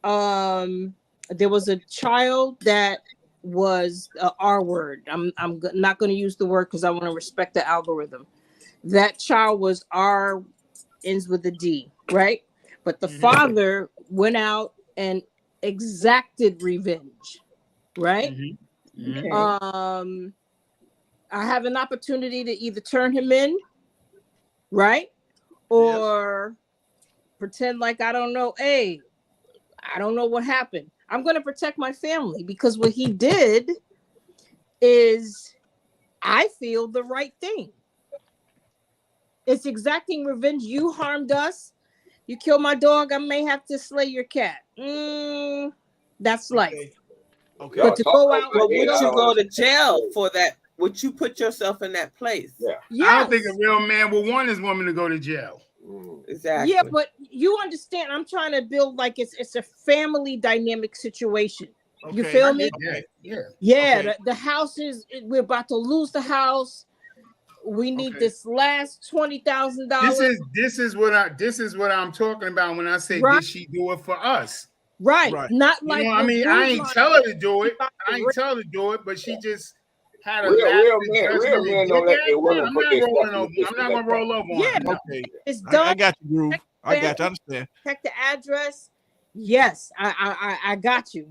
There was a child that was R word. I'm not going to use the word because I want to respect the algorithm. That child was R, ends with a D, right? But the father went out and exacted revenge, right? Okay. I have an opportunity to either turn him in, right? Or pretend like I don't know. Hey, I don't know what happened. I'm going to protect my family because what he did is, I feel, the right thing. It's exacting revenge. You harmed us. You killed my dog. I may have to slay your cat. That's life. Okay. But to go out, would you go to jail for that? Would you put yourself in that place? Yeah. Yes. I don't think a real man would want his woman to go to jail. Exactly. Yeah, but you understand, I'm trying to build like it's a family dynamic situation. You feel me? Yeah. Okay. The house we're about to lose the house. We need this last $20,000. This is what I'm talking about when I say did she do it for us? Right. Not like I mean, I ain't tell her to do it. But she just had a real men don't let their women put their stuff in the I'm not gonna roll over on her. Okay. It's done. I got you, Groove. I got you. I understand. Check the address. Yes, I got you.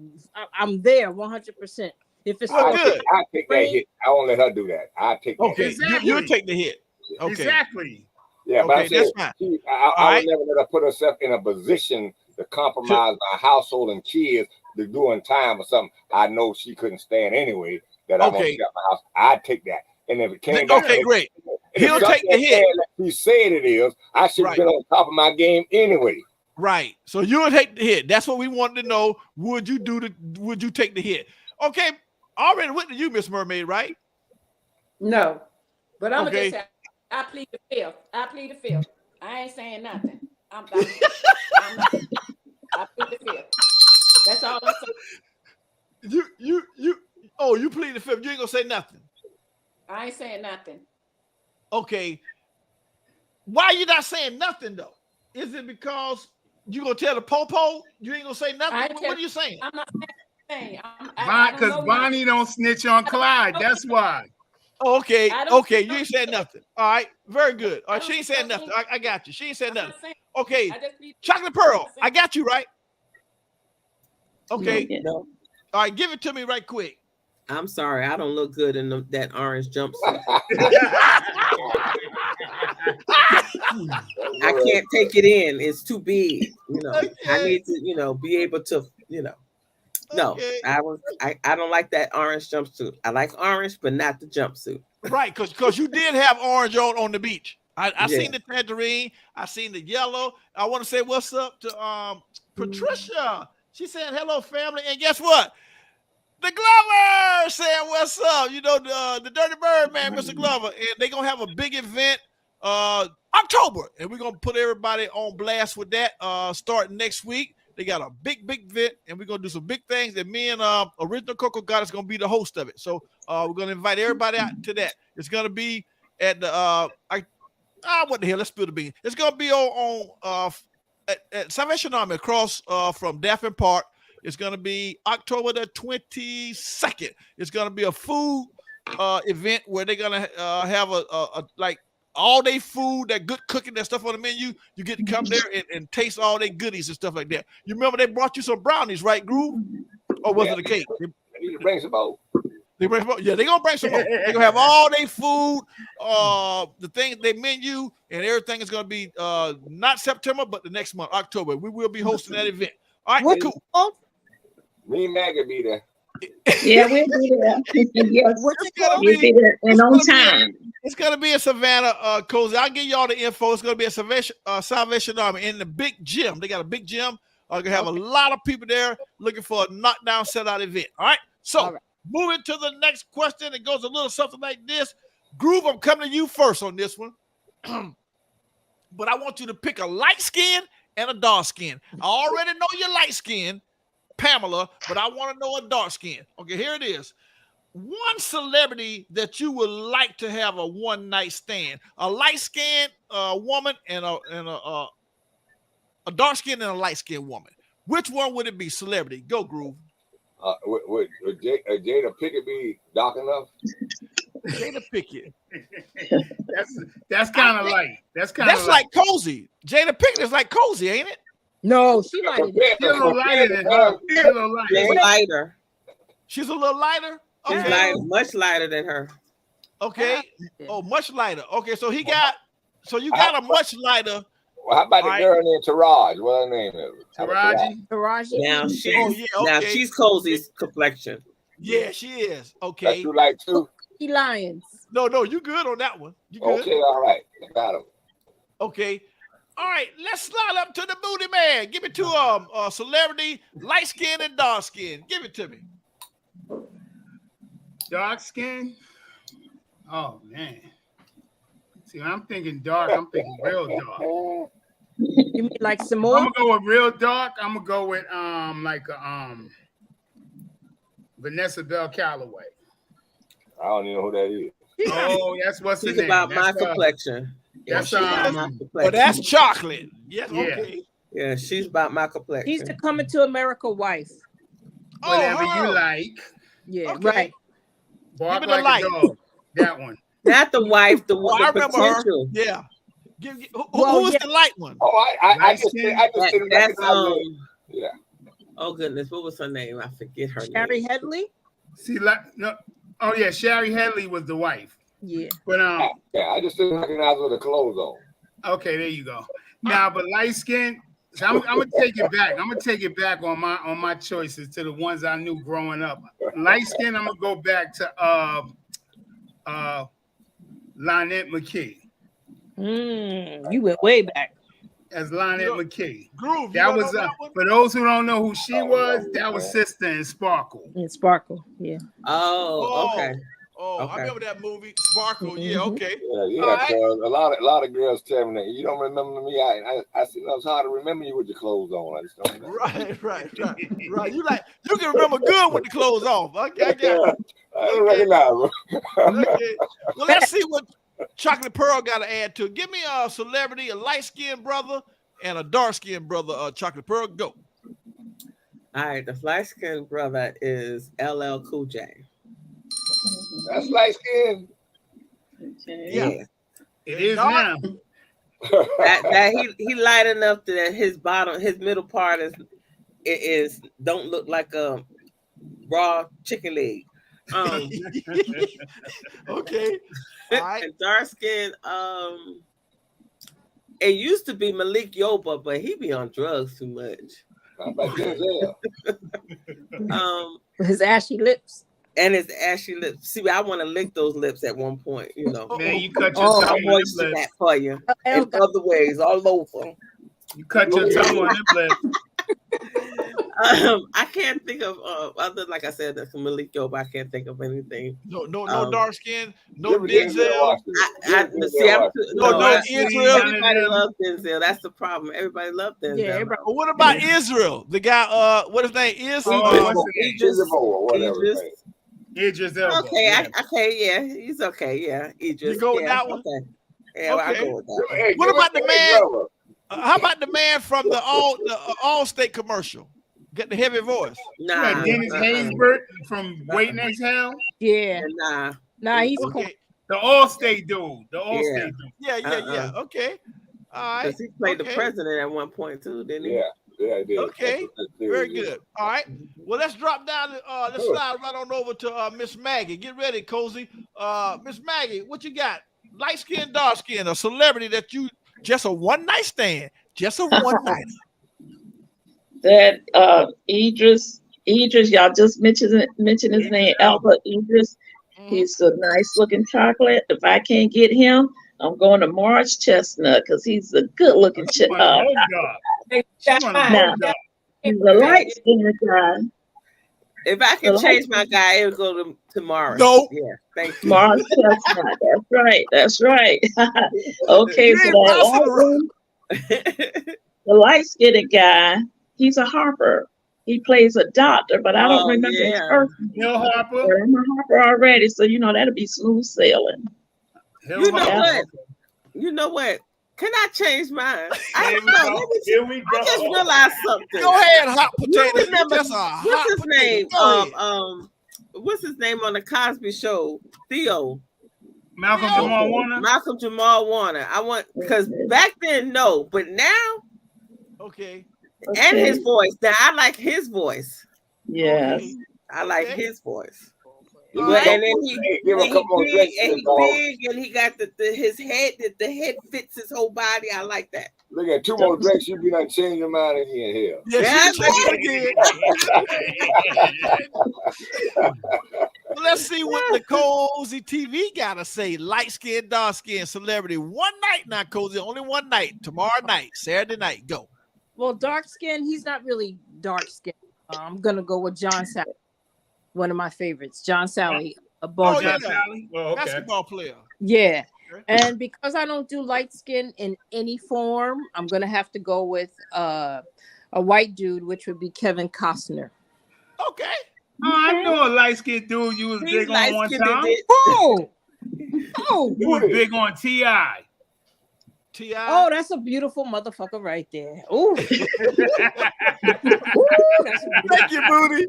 I'm there 100%. If it's I take that hit. I won't let her do that. I take that hit. Exactly. You'll take the hit. Okay. Exactly. Yeah, but okay, that's fine. I would never let her put herself in a position to compromise my household and kids to doing time or something I know she couldn't stand anyway. That I'm gonna shut my house. I'd take that. And if it came back, great. He'll take the hit. Like he said it is. I should have been on top of my game anyway. Right. So you'll take the hit. That's what we wanted to know. Would you take the hit? Okay. Already went to you, Miss Mermaid, right? No. But I'm gonna just say I plead the fifth. I ain't saying nothing. I plead the fifth. That's all I'm saying. You plead the fifth. You ain't gonna say nothing. I ain't saying nothing. Okay. Why you not saying nothing though? Is it because you gonna tell the popo you ain't gonna say nothing? What are you saying? I'm not saying. Because Bonnie don't snitch on Clyde. That's why. Oh, okay. Okay. You ain't said nothing. All right. Very good. All right. She ain't said nothing. I got you. She ain't said nothing. Okay. Chocolate Pearl. I got you right. Okay. No. All right. Give it to me right quick. I'm sorry. I don't look good in that orange jumpsuit. I can't take it in. It's too big. I need to, be able to, No, I don't like that orange jumpsuit. I like orange, but not the jumpsuit. Right, because you did have orange on the beach. I seen the tangerine. I seen the yellow. I want to say what's up to Patricia. She said hello, family. And guess what? The Glover saying what's up. You know, the Dirty Bird man, Mr. Glover. And they're going to have a big event October. And we're going to put everybody on blast with that starting next week. They got a big event, and we're going to do some big things. And me and Original Coco God is going to be the host of it. So we're going to invite everybody out to that. It's going to be at the what the hell? Let's spill the beans. It's gonna be on at Salvation Army across from Daffin Park. It's gonna be October the 22nd. It's gonna be a food event where they're gonna have a like all day food, that good cooking, that stuff on the menu. You get to come there and taste all their goodies and stuff like that. You remember they brought you some brownies, right, Groove? Or was it a cake? They need to bring some more. They bring some more. Yeah, they're gonna bring some more. They're gonna have all their food, the things, they menu, and everything is gonna be not September, but the next month, October. We will be hosting that event. All right, cool. Me and Maggie be there. Yeah, we'll be there. Yes. We'll be there and on time. It's gonna be in Savannah, Cozy. I'll give y'all the info. It's gonna be a Salvation Army in the big gym. They got a big gym. Gonna have a lot of people there looking for a knockdown sellout event. All right, so. Moving to the next question, it goes a little something like this. Groove, I'm coming to you first on this one. But I want you to pick a light skin and a dark skin. I already know you're light skin, Pamela, but I want to know a dark skin. Okay, here it is. One celebrity that you would like to have a one-night stand. A light-skinned woman and a dark skin and a light-skinned woman. Which one would it be, celebrity? Go, Groove. Would Jada Pickett be dark enough? Jada Pickett. that's kind of light. That's like Cozy. Jada Pickett is like Cozy, ain't it? No, she lighter. She's a little lighter than her. She's a little lighter. She's a little lighter. Okay. She's lighter, much lighter than her. Okay. Oh, much lighter. Okay, so you got a much lighter. Well, how about the girl named Taraji? What her name is? Taraji. Now she's Cozy's complexion. Yeah, she is. Okay. That's you like too? Lions. No, you good on that one. You good? Okay, all right. I got him. Okay. All right, let's slide up to the booty man. Give it to a celebrity, light skin and dark skin. Give it to me. Dark skin? Oh man. See, I'm thinking dark. I'm thinking real dark. You mean like some more? I'm gonna go with real dark. I'm gonna go with Vanessa Bell Calloway. I don't even know who that is. Oh, that's what's her name. About my complexion. That's but that's chocolate. Yes, yeah. Okay. Yeah, she's about my complexion. She's the Coming to America wife. Whatever you like. Yeah, okay. right. Bark like a dog. That one. Not the wife, the one. I remember potential. her. Yeah. Who is the light one? Oh, I just didn't recognize her. Yeah. Oh goodness, what was her name? I forget her Sherry name. Headley. See, no. Oh yeah, Sherry Headley was the wife. Yeah. But yeah, I just didn't recognize her with the clothes on. Okay, there you go. Now, but light skin. So I'm gonna take it back. I'm gonna take it back on my choices to the ones I knew growing up. Light skin. I'm gonna go back to Lynette McKee. You went way back. As Lynette McKee. Groove. That was for those who don't know who she was. That was Sister in Sparkle. In Sparkle, yeah. Oh, okay. Oh, okay. I remember that movie, Sparkle. Mm-hmm. Yeah, okay. Yeah. Right. A lot of girls tell me that you don't remember me. I said it's hard to remember you with your clothes on. I just don't know. Right. You can remember good with the clothes off. Okay, I got it. I don't recognize them. Okay. Well, let's see what Chocolate Pearl got to add to it. Give me a celebrity, a light-skinned brother, and a dark-skinned brother. Chocolate Pearl, go. All right, the light-skinned brother is LL Cool J. That's light skin. Yeah. It is now. that he light enough that his middle part is don't look like a raw chicken leg. Okay. All right. And dark skin, it used to be Malik Yoba, but he be on drugs too much. How about Denzel? His ashy lips. And it's ashy lips. See, I want to lick those lips at one point, you know. Man, you cut your tongue on them lips. That for you in other ways, all over. You cut your tongue on them lips. I can't think of other, like I said, the Malik Yob. I can't think of anything. No dark skin. No Denzel. No Israel. Everybody loves Denzel. That's the problem. Everybody loves Denzel. Yeah, what about Israel? The guy, what his name is? Idris. Okay, yeah, he's okay. Yeah, Idris. You go with that one? Okay. Yeah, I go with that one. Hey, what about the man? How about the man from the Allstate commercial? Get the heavy voice. Nah. Dennis Haysbert from Wait and Exhale. Yeah. Nah. He's okay. The Allstate dude. The Allstate dude. Yeah. Okay. All right. Because he played the president at one point too, didn't he? Yeah, I did. Okay. Very good. All right. Well, let's drop down. Let's slide right on over to Miss Maggie. Get ready, Cozy. Miss Maggie, what you got? Light skin, dark skin, a celebrity that you just a one night stand, just a one night. That Idris, y'all just mentioned his name, Albert Idris. He's a nice looking chocolate. If I can't get him, I'm going to Morris Chestnut because he's a good looking chocolate. He's a light skinned guy. If I can change my guy, it'll go to Morris. No. Yeah, thank you. Morris Chestnut. That's right. Okay, so that the light skinned guy, he's a Harper. He plays a doctor, but I don't remember his first name. Hill Harper. I'm a Harper already, so that'll be smooth sailing. You know what? Can I change mine? I Here don't know. we go. I just realized something. Go ahead, hot potato. What's his name? What's his name on the Cosby Show? Theo. Malcolm Jamal Warner. Malcolm Jamal Warner. I want because back then no, but now okay. And his voice. Now I like his voice. Yes, I like his voice. Right. And then he's big, and he got his head. The head fits his whole body. I like that. Look at 2 more drinks, you be done change your mind again. Well, let's see what the Cozy TV gotta say. Light skin, dark skin celebrity. One night now, Cozy. Only one night. Tomorrow night, Saturday night. Go. Well, dark skin. He's not really dark skin. I'm gonna go with John Sally. One of my favorites, John Sally, a basketball player. Yeah, and because I don't do light skin in any form, I'm gonna have to go with a white dude, which would be Kevin Costner. Okay. I know a light skinned dude you was big on one time. Oh, you was big on T.I. Oh, that's a beautiful motherfucker right there. Ooh. Thank you, Booty.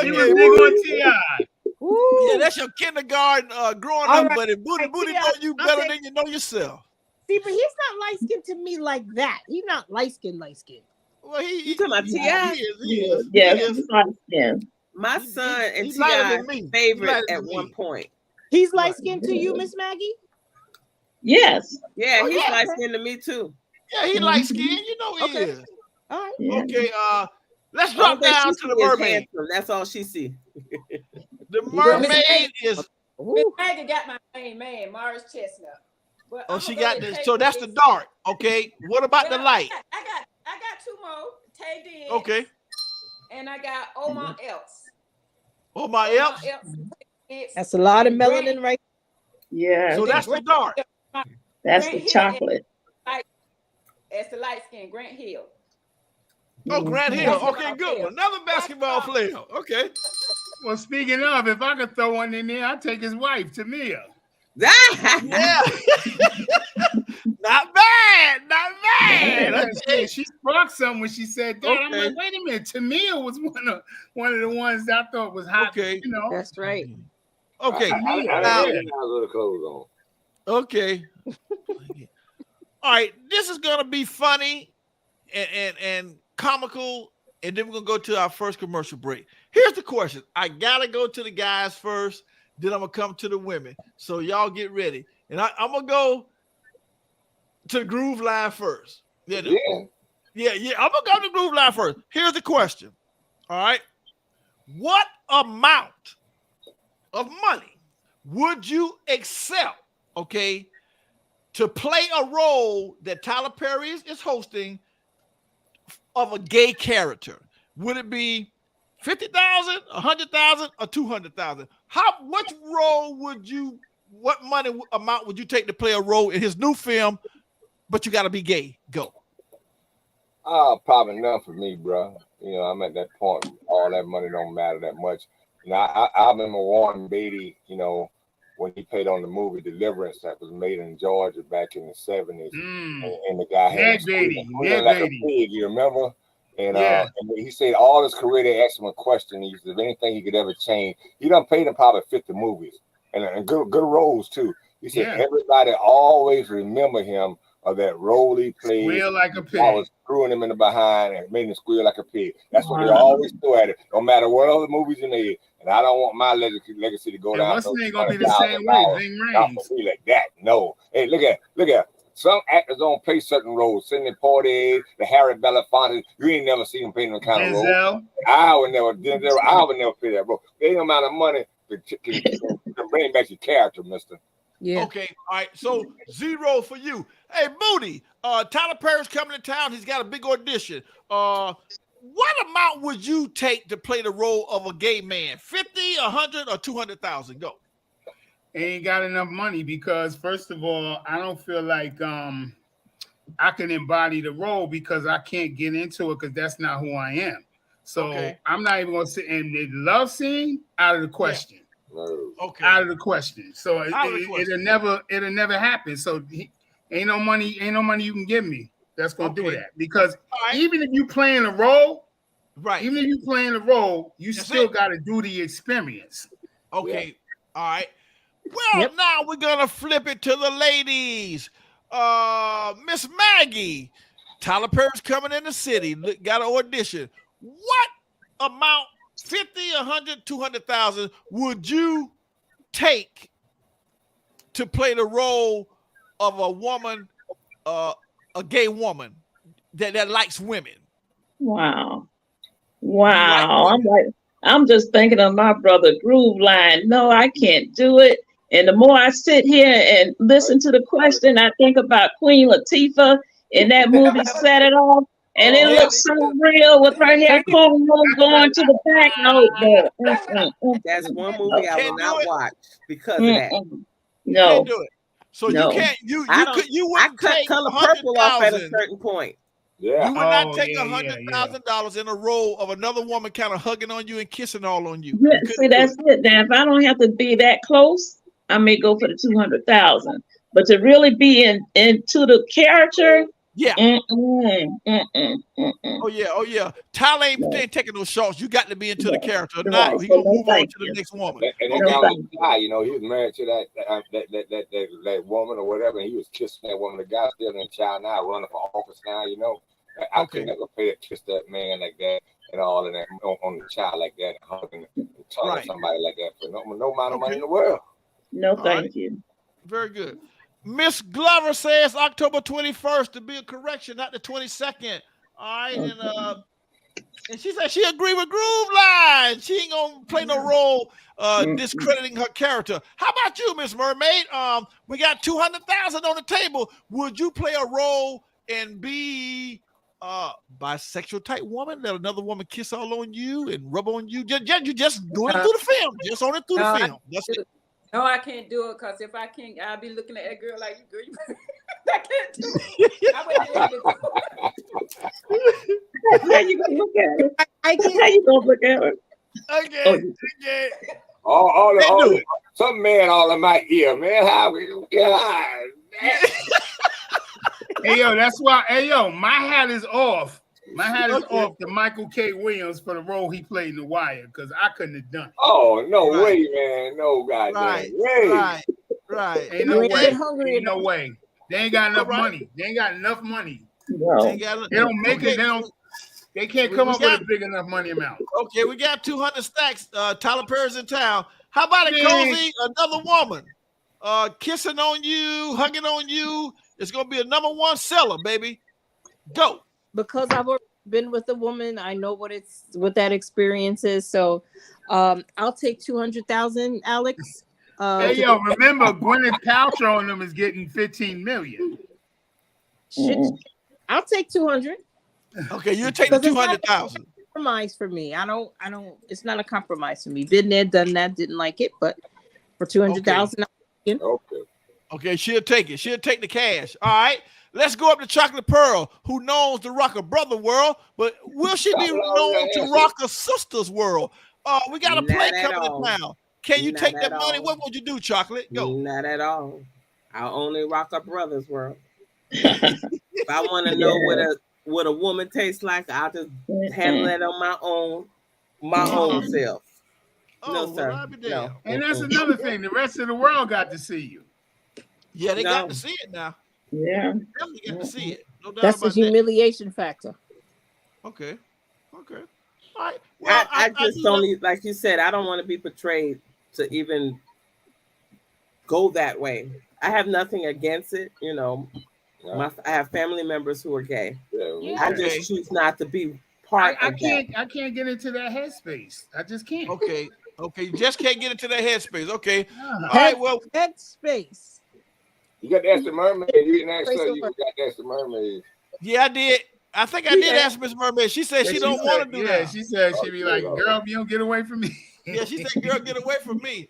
You was big on T.I. Yeah, that's your kindergarten growing up, buddy. Booty know you better than you know yourself. See, but he's not light skinned to me like that. He's not light skinned. Well, you talking about T.I.? He's light skinned. My son and T.I. favorite at one point. He's light skinned to you, Miss Maggie? Yes. Yeah, he's light skinned to me too. Yeah, he light skinned. You know he is. All right. Yeah. Okay, let's drop down to the mermaid. That's all she see. The mermaid is. Miss Maggie got my main man, Morris Chestnut. Well, she got this. So that's the dark. Okay. What about the light? I got 2 more. Tay did. Okay. And I got Omar Epps. Omar Epps. That's a lot of melanin, right? Yeah. So that's the dark. That's the chocolate. That's the light skin, Grant Hill. Oh, Grant Hill. Okay, good one. Another basketball player. Okay. Well, speaking of, if I could throw one in there, I'd take his wife, Tamia. Yeah. Not bad. She sparked something when she said that. Okay. I'm like, wait a minute. Tamia was one of the ones that I thought was hot. Okay. That's right. Okay. Okay. All right. This is gonna be funny and comical, and then we're gonna go to our first commercial break. Here's the question. I gotta go to the guys first, then I'm gonna come to the women. So y'all get ready. And I'm gonna go to the groove line first. Yeah. I'm gonna go to the groove line first. Here's the question. All right. What amount of money would you accept, okay, to play a role that Tyler Perry is hosting of a gay character? Would it be 50,000, 100,000, or 200,000? What money amount would you take to play a role in his new film, but you got to be gay? Go. Probably none for me, bro. You know, I'm at that point. All that money don't matter that much. You know, I remember Warren Beatty, you know, when he played on the movie Deliverance that was made in Georgia back in the 70s. And the guy had squealing like a pig, you remember? And, and he said all his career, they asked him a question. He said, if anything he could ever change, he done played in probably 50 movies and good roles too. He said everybody always remember him of that role he played. Squeal like a pig. I was screwing him in the behind and made him squeal like a pig. That's what they always do at it. No matter what other movies you made. And I don't want my legacy to go down. What's name gonna be the same way? Ving Rhames. Not gonna be like that. No. Hey, look at. Some actors don't play certain roles. Sidney Poitier, the Harry Belafonte. You ain't never seen him play no kind of role. I would never play that role. There ain't no amount of money to bring back your character, mister. Yeah. Okay. All right. So 0 for you. Hey, Booty. Tyler Perry's coming to town. He's got a big audition. What amount would you take to play the role of a gay man? 50, 100, or 200,000? Go. Ain't got enough money because, first of all, I don't feel like I can embody the role because I can't get into it because that's not who I am. So I'm not even gonna sit in the love scene out of the question. Okay. Out of the question. So it'll never happen. So ain't no money you can give me that's gonna do that. Because even if you playing a role, you still gotta do the experience. Okay. All right. Well, now we're gonna flip it to the ladies. Miss Maggie, Tyler Perry's coming in the city. Got an audition. What amount, 50, 100, 200,000, would you take to play the role of a woman, a gay woman that likes women? Wow. I'm just thinking of my brother Groove Line. No, I can't do it. And the more I sit here and listen to the question, I think about Queen Latifah in that movie Set It Off. And it looks so real with her hair comb going to the back. No, that's one movie I will not watch because of that. No, can't do it. So you can't. I cut Color Purple off at a certain point. Yeah. You would not take $100,000 in a role of another woman kind of hugging on you and kissing all on you. Yeah, see, that's it. Now, if I don't have to be that close, I may go for the 200,000. But to really be into the character, Oh yeah. Tyler ain't taking no shots. You got to be into the character. Now he gonna move on to the next woman. And that guy, you know, he was married to that woman or whatever, and he was kissing that woman. The guy still in child now, running for office now. You know, I could never pay to kiss that man like that and all of that on the child like that, and hugging and telling somebody like that for no amount of money in the world. No, thank you. Very good. Miss Glover says October 21st to be a correction, not the 22nd. All right. Okay. And she said she agreed with Groove Line. She ain't gonna play no role discrediting her character. How about you, Miss Mermaid? We got 200,000 on the table. Would you play a role and be bisexual type woman? Let another woman kiss all on you and rub on you? You just doing it through the film. Just on it through the film. That's it. No, I can't do it because if I can't, I'll be looking at that girl like, you girl, I can't do it. I wouldn't be able to do it. How you gonna look at her? How you gonna look at her? Okay. All some man all in my ear, man. How we Hey yo, that's why. Hey yo, my hat is off. My hat is off to Michael K. Williams for the role he played in The Wire because I couldn't have done it. Oh, no way, man. No goddamn way. Right. Ain't no way. Ain't no way. They ain't got enough money. They ain't got enough money. No. They don't make it. They can't come up with a big enough money amount. Okay, we got 200 stacks. Tyler Perry's in town. How about it, Cozy? Another woman kissing on you, hugging on you. It's going to be a #1 seller, baby. Go. Because I've already been with a woman, I know what that experience is. So I'll take 200,000, Alex. Hey, yo, remember Gwyneth Paltrow on them is getting 15 million. I'll take 200. Okay, you'll take the 200,000. Compromise for me. I don't. It's not a compromise for me. Been there, done that. Didn't like it, but for 200,000. Okay, she'll take it. She'll take the cash. All right. Let's go up to Chocolate Pearl, who knows to rock a brother world, but will she be known to rock a sister's world? We got a play coming to town. Can you take that money? What would you do, Chocolate? Go. Not at all. I'll only rock a brother's world. If I want to know what a woman tastes like, I'll just handle it on my own self. No, sir. No. And that's another thing. The rest of the world got to see you. Yeah, they got to see it now. Yeah. Definitely got to see it. No doubt That's the about humiliation factor. Okay. All right. Well, I just don't, like you said, I don't want to be portrayed to even go that way. I have nothing against it, you know. I have family members who are gay. I just choose not to be part of that. I can't get into that headspace. I just can't. Okay. You just can't get into that headspace. Okay. All right. Well, headspace. You got to ask the mermaid. You didn't ask her. You got to ask the mermaid. Yeah, I did. I think I did ask Miss Mermaid. She said she don't want to do that. She said she'd be like, "Girl, if you don't get away from me." Yeah, she said, "Girl, get away from me."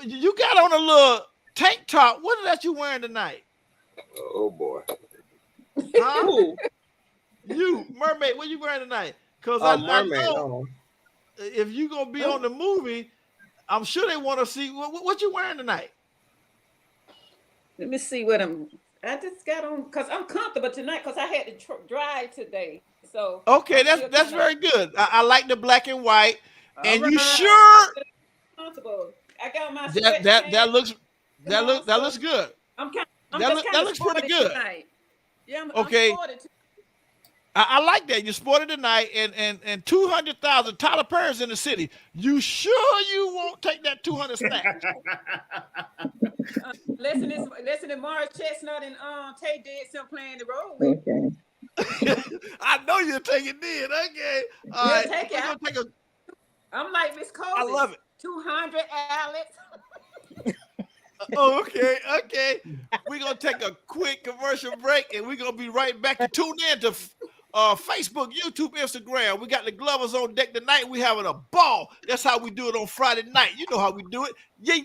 You got on a little tank top. What is that you wearing tonight? Oh boy. Huh? You, Mermaid, what you wearing tonight? Because I know if you gonna be on the movie, I'm sure they want to see what you wearing tonight. Let me see what I just got on because I'm comfortable tonight because I had to drive today. So okay, that's very good. I like the black and white. And you sure? Comfortable. I got my that looks good. That looks pretty good. Tonight. Yeah, okay. I like that. You sported tonight and 200,000 Tyler Perry's in the city. You sure you won't take that 200 stack? Listen to Morris Chestnut and Tay Dixon playing the role with. Okay. I know you'll take it then. Okay. All right. Take it. I'm like Miss Cole. I love it. 200, Alex. Okay. We're going to take a quick commercial break and we're going to be right back. You tune in to Facebook, YouTube, Instagram. We got the Glovers on deck tonight. We having a ball. That's how we do it on Friday night. You know how we do it. Yeah.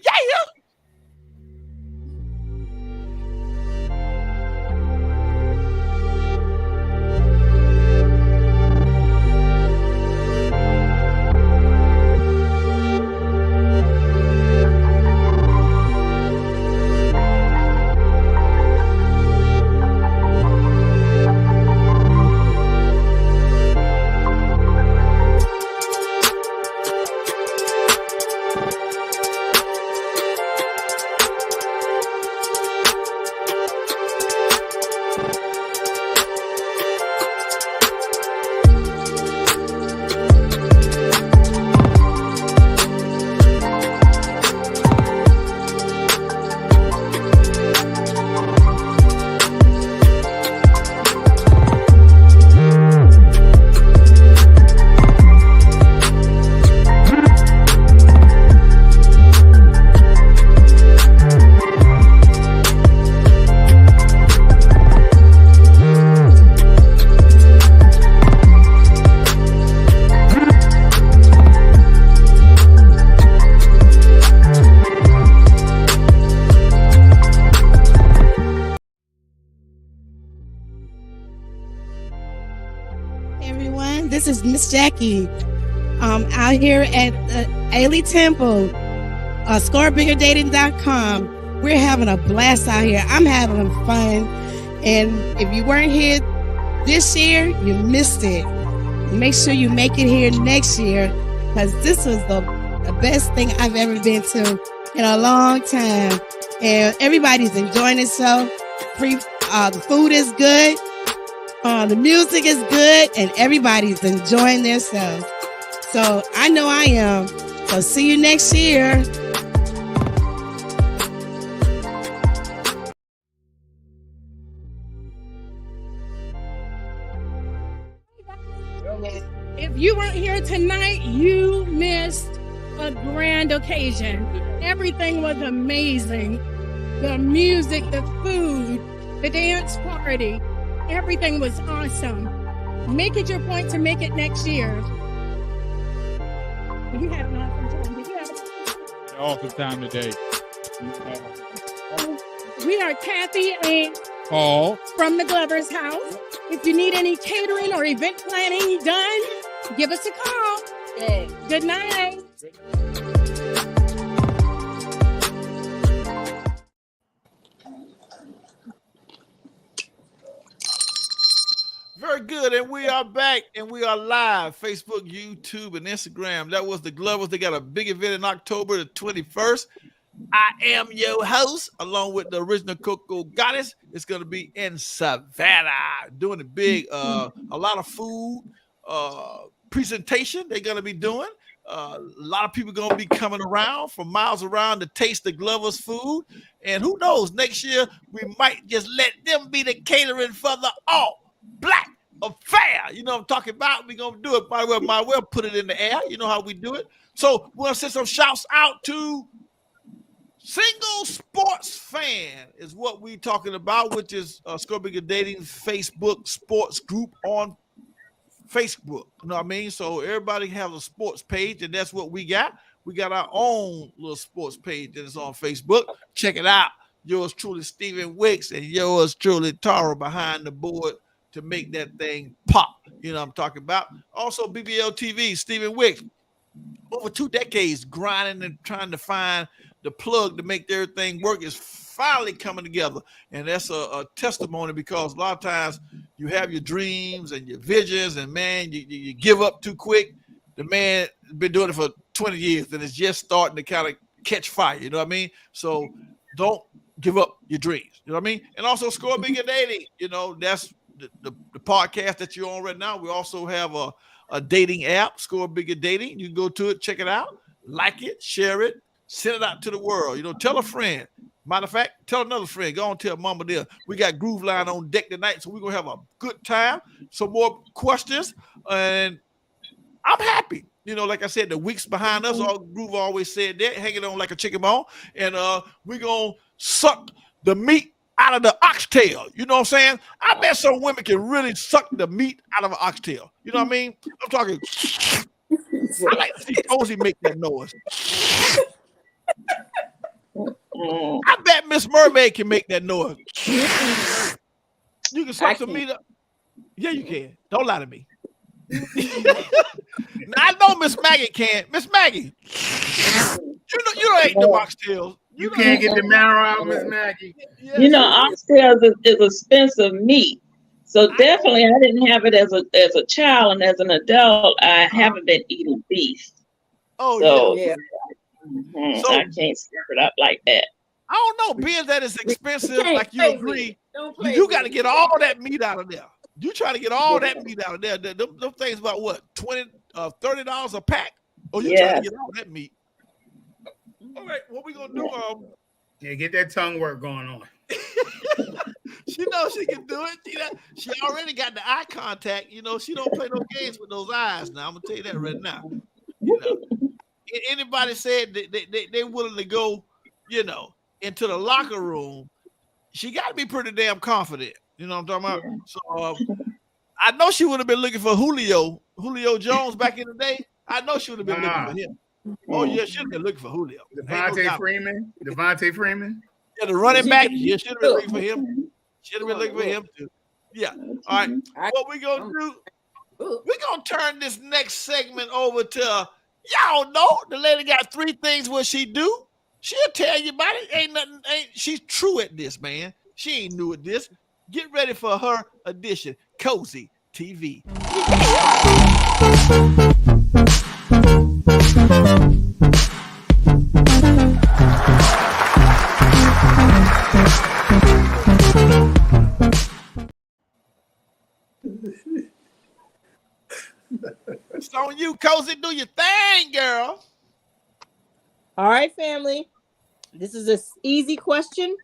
This is Miss Jackie. Out here at Ailey Temple, ScoreBiggerDating.com. We're having a blast out here. I'm having fun. And if you weren't here this year, you missed it. Make sure you make it here next year because this was the best thing I've ever been to in a long time. And everybody's enjoying itself. The food is good. The music is good and everybody's enjoying themselves. So I know I am. So see you next year. If you weren't here tonight, you missed a grand occasion. Everything was amazing. The music, the food, the dance party, everything was awesome. Make it your point to make it next year. You had an awesome time. Did you have an awesome time today? We are Kathy and Paul from the Glover's house. If you need any catering or event planning done, give us a call. Yay. Good night. Very good, and we are back, and we are live, Facebook, YouTube, and Instagram. That was the Glovers. They got a big event in October the 21st. I am your host, along with the original Coco Goddess. It's going to be in Savannah, doing a big, a lot of food presentation they're going to be doing. A lot of people going to be coming around from miles around to taste the Glovers food. And who knows, next year, we might just let them be the catering for the all-black affair. You know what I'm talking about? We're going to do it. Might well put it in the air. You know how we do it. So we're going to send some shouts out to Single Sports Fan is what we're talking about, which is ScoreBiggerDating Facebook sports group on Facebook. You know what I mean? So everybody has a sports page, and that's what we got. We got our own little sports page that is on Facebook. Check it out. Yours truly, Stephen Wicks, and yours truly, Tara, behind the board to make that thing pop. You know what I'm talking about? Also, BBL TV, Stephen Wicks, over 2 decades grinding and trying to find the plug to make everything work, is finally coming together. And that's a testimony, because a lot of times you have your dreams and your visions, and man, you give up too quick. The man has been doing it for 20 years and it's just starting to kind of catch fire. You know what I mean? So don't give up your dreams. You know what I mean? And also ScoreBiggerDating, you know, that's the podcast that you're on right now. We also have a dating app, ScoreBiggerDating. You can go to it, check it out, like it, share it, send it out to the world. You know, tell a friend. Matter of fact, tell another friend. Go on, tell mama there. We got Groove Line on deck tonight, so we're going to have a good time. Some more questions, and I'm happy. You know, like I said, the weeks behind us, all Groove always said that, hanging on like a chicken bone, and we're going to suck the meat out of the oxtail. You know what I'm saying? I bet some women can really suck the meat out of an oxtail. You know what I mean? I'm talking. I like to see Cozy make that noise. I bet Miss Mermaid can make that noise. You can suck some meat up. Yeah, you can. Don't lie to me. Now, I know Miss Maggie can. Miss Maggie, you don't eat the oxtails. You can't get the marrow out, Miss Maggie. Yeah, you know, oxtails is expensive meat. So definitely, I didn't have it as a child, and as an adult, I haven't been eating beef. Oh, so, yeah. So I can't stir it up like that. I don't know, being that it's expensive, like you agree, you got to get all that meat out of there. You try to get all that meat out of there. Them things about what, $20, $30 a pack? Oh, you trying to get all that meat. All right, what we gonna do? Yeah, get that tongue work going on. She knows she can do it. She already got the eye contact. You know, she don't play no games with those eyes. Now I'm gonna tell you that right now. You know, anybody said they're willing to go, you know, into the locker room, she got to be pretty damn confident. You know what I'm talking about? So I know she would have been looking for Julio Jones back in the day. I know she would have been looking for him. Oh, yeah, she'd have been looking for Julio. Devontae Freeman. Yeah, the running back. Yeah, she'd have been looking for him. Should have been looking for him, too. Yeah. All right. What we going to do, we're going to turn this next segment over to, y'all know, the lady got 3 things what she do. She'll tell you about it. She's true at this, man. She ain't new at this. Get ready for her edition, Cozy TV. It's on you, Cozy. Do your thing, girl. All right, family. This is an easy question.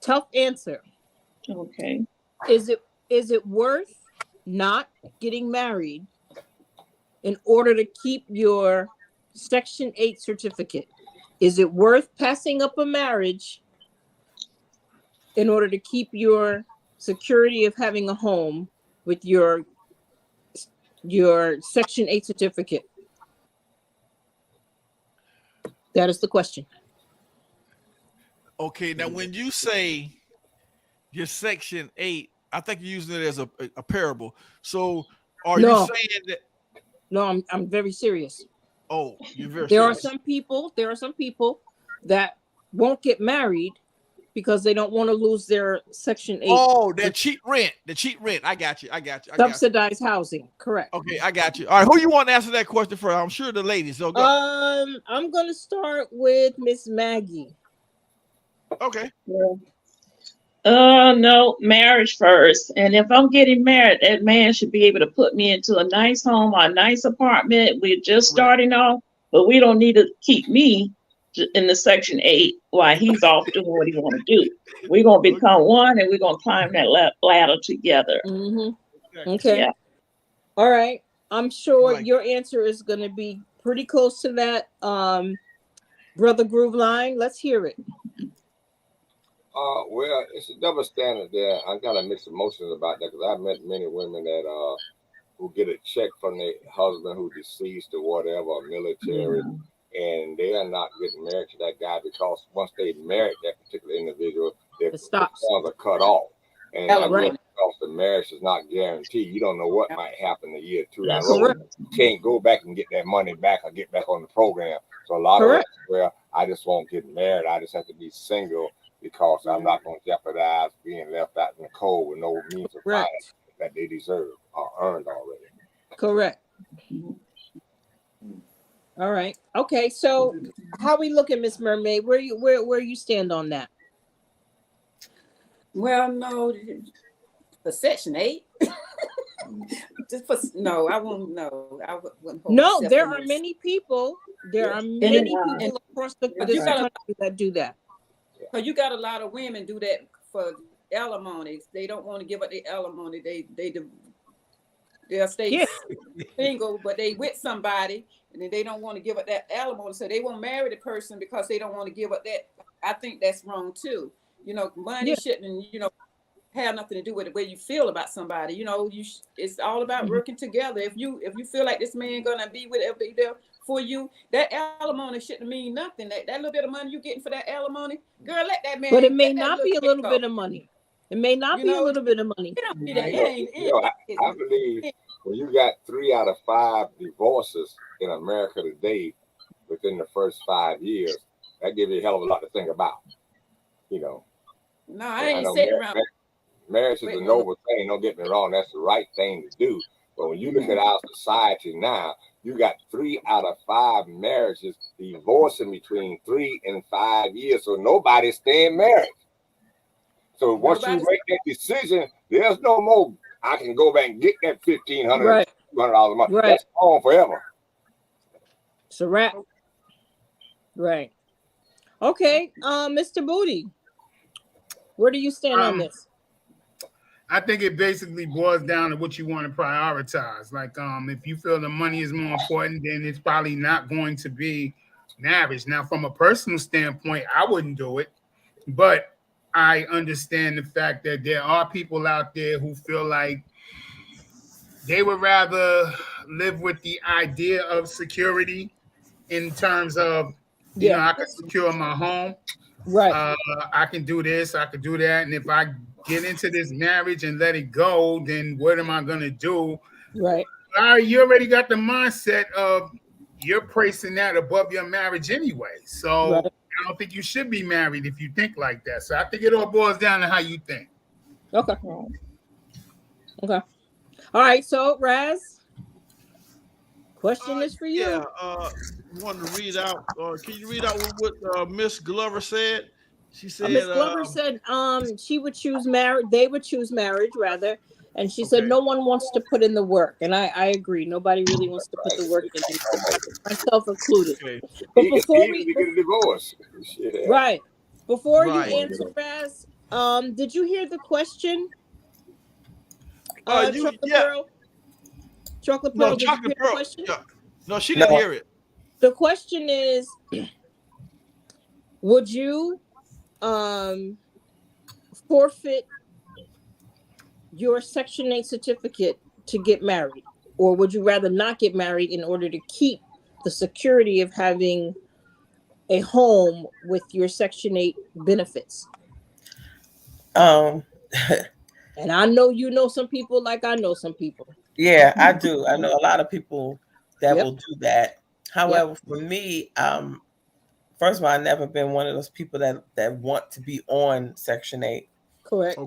Tough answer. Okay. Is it worth not getting married in order to keep your Section 8 certificate? Is it worth passing up a marriage in order to keep your security of having a home with your Section 8 certificate? That is the question. Okay, now when you say your Section 8, I think you're using it as a parable. So are you saying that? No, I'm very serious. Oh, you're very There serious. There are some people that won't get married because they don't want to lose their Section 8. Oh, that cheap rent. The cheap rent. I got you. Subsidized housing. Correct. Okay, I got you. All right, who you want to answer that question for? I'm sure the ladies. So go. I'm gonna start with Miss Maggie. Okay. No, marriage first. And if I'm getting married, that man should be able to put me into a nice home, a nice apartment. We're just starting off, but we don't need to keep me in the Section 8 while he's off doing what he want to do. We're going to become one, and we're going to climb that ladder together. Mm-hmm. Okay. Yeah. All right. I'm sure your answer is going to be pretty close to that. Brother Grooveline, let's hear it. Well, it's a double standard there. I got mixed emotions about that because I've met many women that who get a check from their husband who deceased or whatever, military, and they are not getting married to that guy because once they married that particular individual, their funds are cut off. And because the marriage is not guaranteed, you don't know what might happen a year or two down the road. You can't go back and get that money back or get back on the program. So a lot of us, well, I just won't get married. I just have to be single because I'm not going to jeopardize being left out in the cold with no means of finance that they deserve or earned already. Correct. All right. Okay. So how we looking, Miss Mermaid? Where you stand on that? Well, no, for Section 8. No, I won't. No, I wouldn't. No, there are many people. There are many people across the country that do that. Because you got a lot of women do that for alimony. They don't want to give up their alimony. They'll stay single, but they with somebody, and then they don't want to give up that alimony. So they won't marry the person because they don't want to give up that. I think that's wrong too. Money shouldn't, have nothing to do with the way you feel about somebody. It's all about working together. If you feel like this man gonna be with everybody there for you, that alimony shouldn't mean nothing. That little bit of money you getting for that alimony, girl, let that man. But it may not be a little bit of money. It may not be a little bit of money. I believe when you got 3 out of 5 divorces in America today within the first 5 years, that gives you a hell of a lot to think about. No, I ain't sitting around. Marriage is a noble thing. Don't get me wrong. That's the right thing to do. But when you look at our society now, you got 3 out of 5 marriages divorcing between 3 and 5 years. So nobody's staying married. So once you make that decision, there's no more. I can go back and get that $1,500, $200 a month. That's gone forever. It's a wrap. Right. Okay, Mr. Booty, where do you stand on this? I think it basically boils down to what you want to prioritize. Like, if you feel the money is more important, then it's probably not going to be marriage. Now, from a personal standpoint, I wouldn't do it, but I understand the fact that there are people out there who feel like they would rather live with the idea of security in terms of, I can secure my home. Right. I can do this, I can do that. And if I get into this marriage and let it go, then what am I going to do? Right. You already got the mindset of you're placing that above your marriage anyway. So I don't think you should be married if you think like that. So I think it all boils down to how you think. Okay. All right. So Raz, question is for you. Yeah. Wanted to read out. Can you read out what Miss Glover said? She said Miss Glover said she would choose marriage. They would choose marriage rather, and she said no one wants to put in the work, and I agree. Nobody really wants to put the work in, myself included. Okay. But before we get a divorce, before you answer, Raz, did you hear the question? Chocolate Pearl, No, did you hear Chocolate the Pearl. question? Yeah. No, she didn't hear it. The question is, would you forfeit your Section 8 certificate to get married? Or would you rather not get married in order to keep the security of having a home with your Section 8 benefits? Um, And I know you know some people like I know some people. Yeah, I do. I know a lot of people that Yep. will do that. However, for me, first of all, I've never been one of those people that want to be on Section 8. Correct.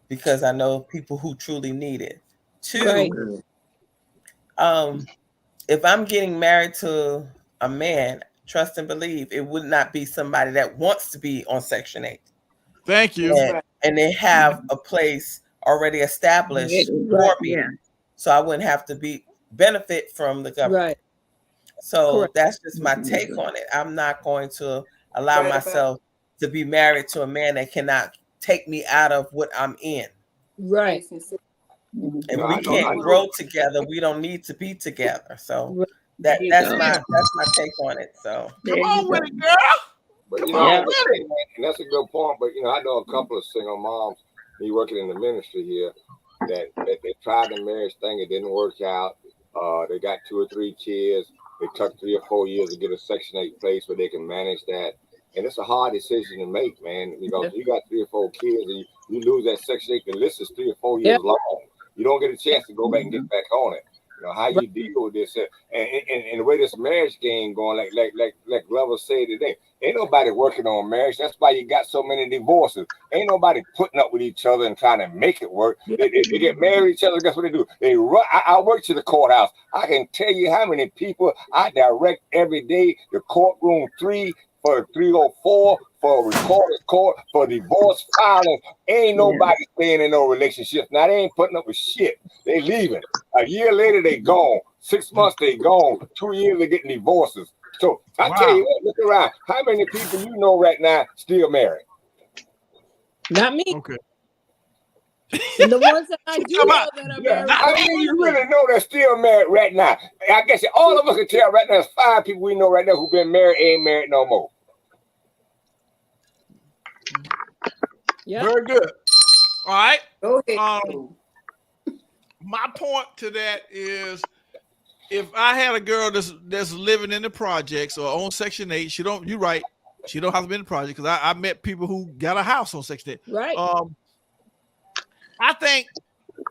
Because I know people who truly need it. Two, right. If I'm getting married to a man, trust and believe it would not be somebody that wants to be on Section 8. Thank you. And they have a place already established for me. Yeah. So I wouldn't have to benefit from the government. Right. So Correct. that's just my take on it. I'm not going to allow myself to be married to a man that cannot take me out of what I'm in. Right. If we can't grow together, we don't need to be together. So that's my take on it. So come on with it, girl. But you know, and that's a good point. But you know, I know a couple of single moms, me working in the ministry here, that they tried the marriage thing, it didn't work out. They got 2 or 3 kids. It took 3 or 4 years to get a Section 8 place where they can manage that. And it's a hard decision to make, man, because you got 3 or 4 kids and you lose that Section 8. The list is 3 or 4 years long. You don't get a chance to go back and get back on it. You know how you deal with this, and the way this marriage game going, like Glover said today, ain't nobody working on marriage. That's why you got so many divorces. Ain't nobody putting up with each other and trying to make it work. They get married to each other. Guess what they do? They run. I work to the courthouse. I can tell you how many people I direct every day. The courtroom 3 for 304 for recorded court for divorce filing. Ain't nobody staying in no relationship. Now they ain't putting up with shit. They leaving. A year later they gone. 6 months they gone. 2 years they getting divorces. So I tell you what, look around. How many people you know right now still married? Not me. Okay. And the ones that I do know that are married. How many you really know that's still married right now? I guess all of us can tell right now there's 5 people we know right now who've been married, ain't married no more. Yeah. Very good. All right. Go ahead. My point to that is, if I had a girl that's living in the projects or on Section 8, you're right, she don't have to be in the project, because I met people who got a house on Section 8. Right. I think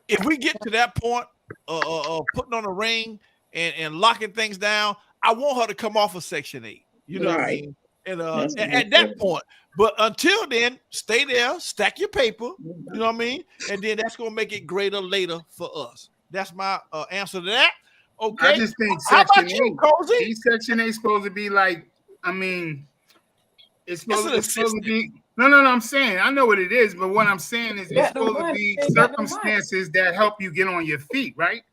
if we get to that point putting on a ring and locking things down, I want her to come off of Section 8. You know what I mean? And at that point. But until then, stay there, stack your paper, you know what I mean? And then that's going to make it greater later for us. That's my answer to that. Okay. I just think Section 8, Section 8 is supposed to be like, I mean, it's supposed to be. No, I'm saying, I know what it is, but what I'm saying is it's supposed to be circumstances that help you get on your feet, right?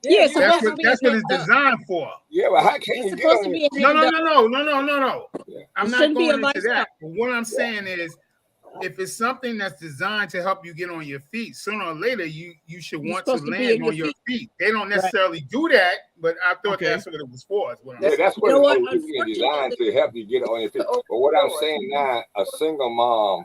Yeah, that's what it's designed for. Yeah, but how can you get on your feet? No. I'm not going into that. But what I'm saying is, if it's something that's designed to help you get on your feet, sooner or later you should want to land on your feet. They don't necessarily do that, but I thought that's what it was for. That's what it's designed to help you get on your feet. But what I'm saying now, a single mom,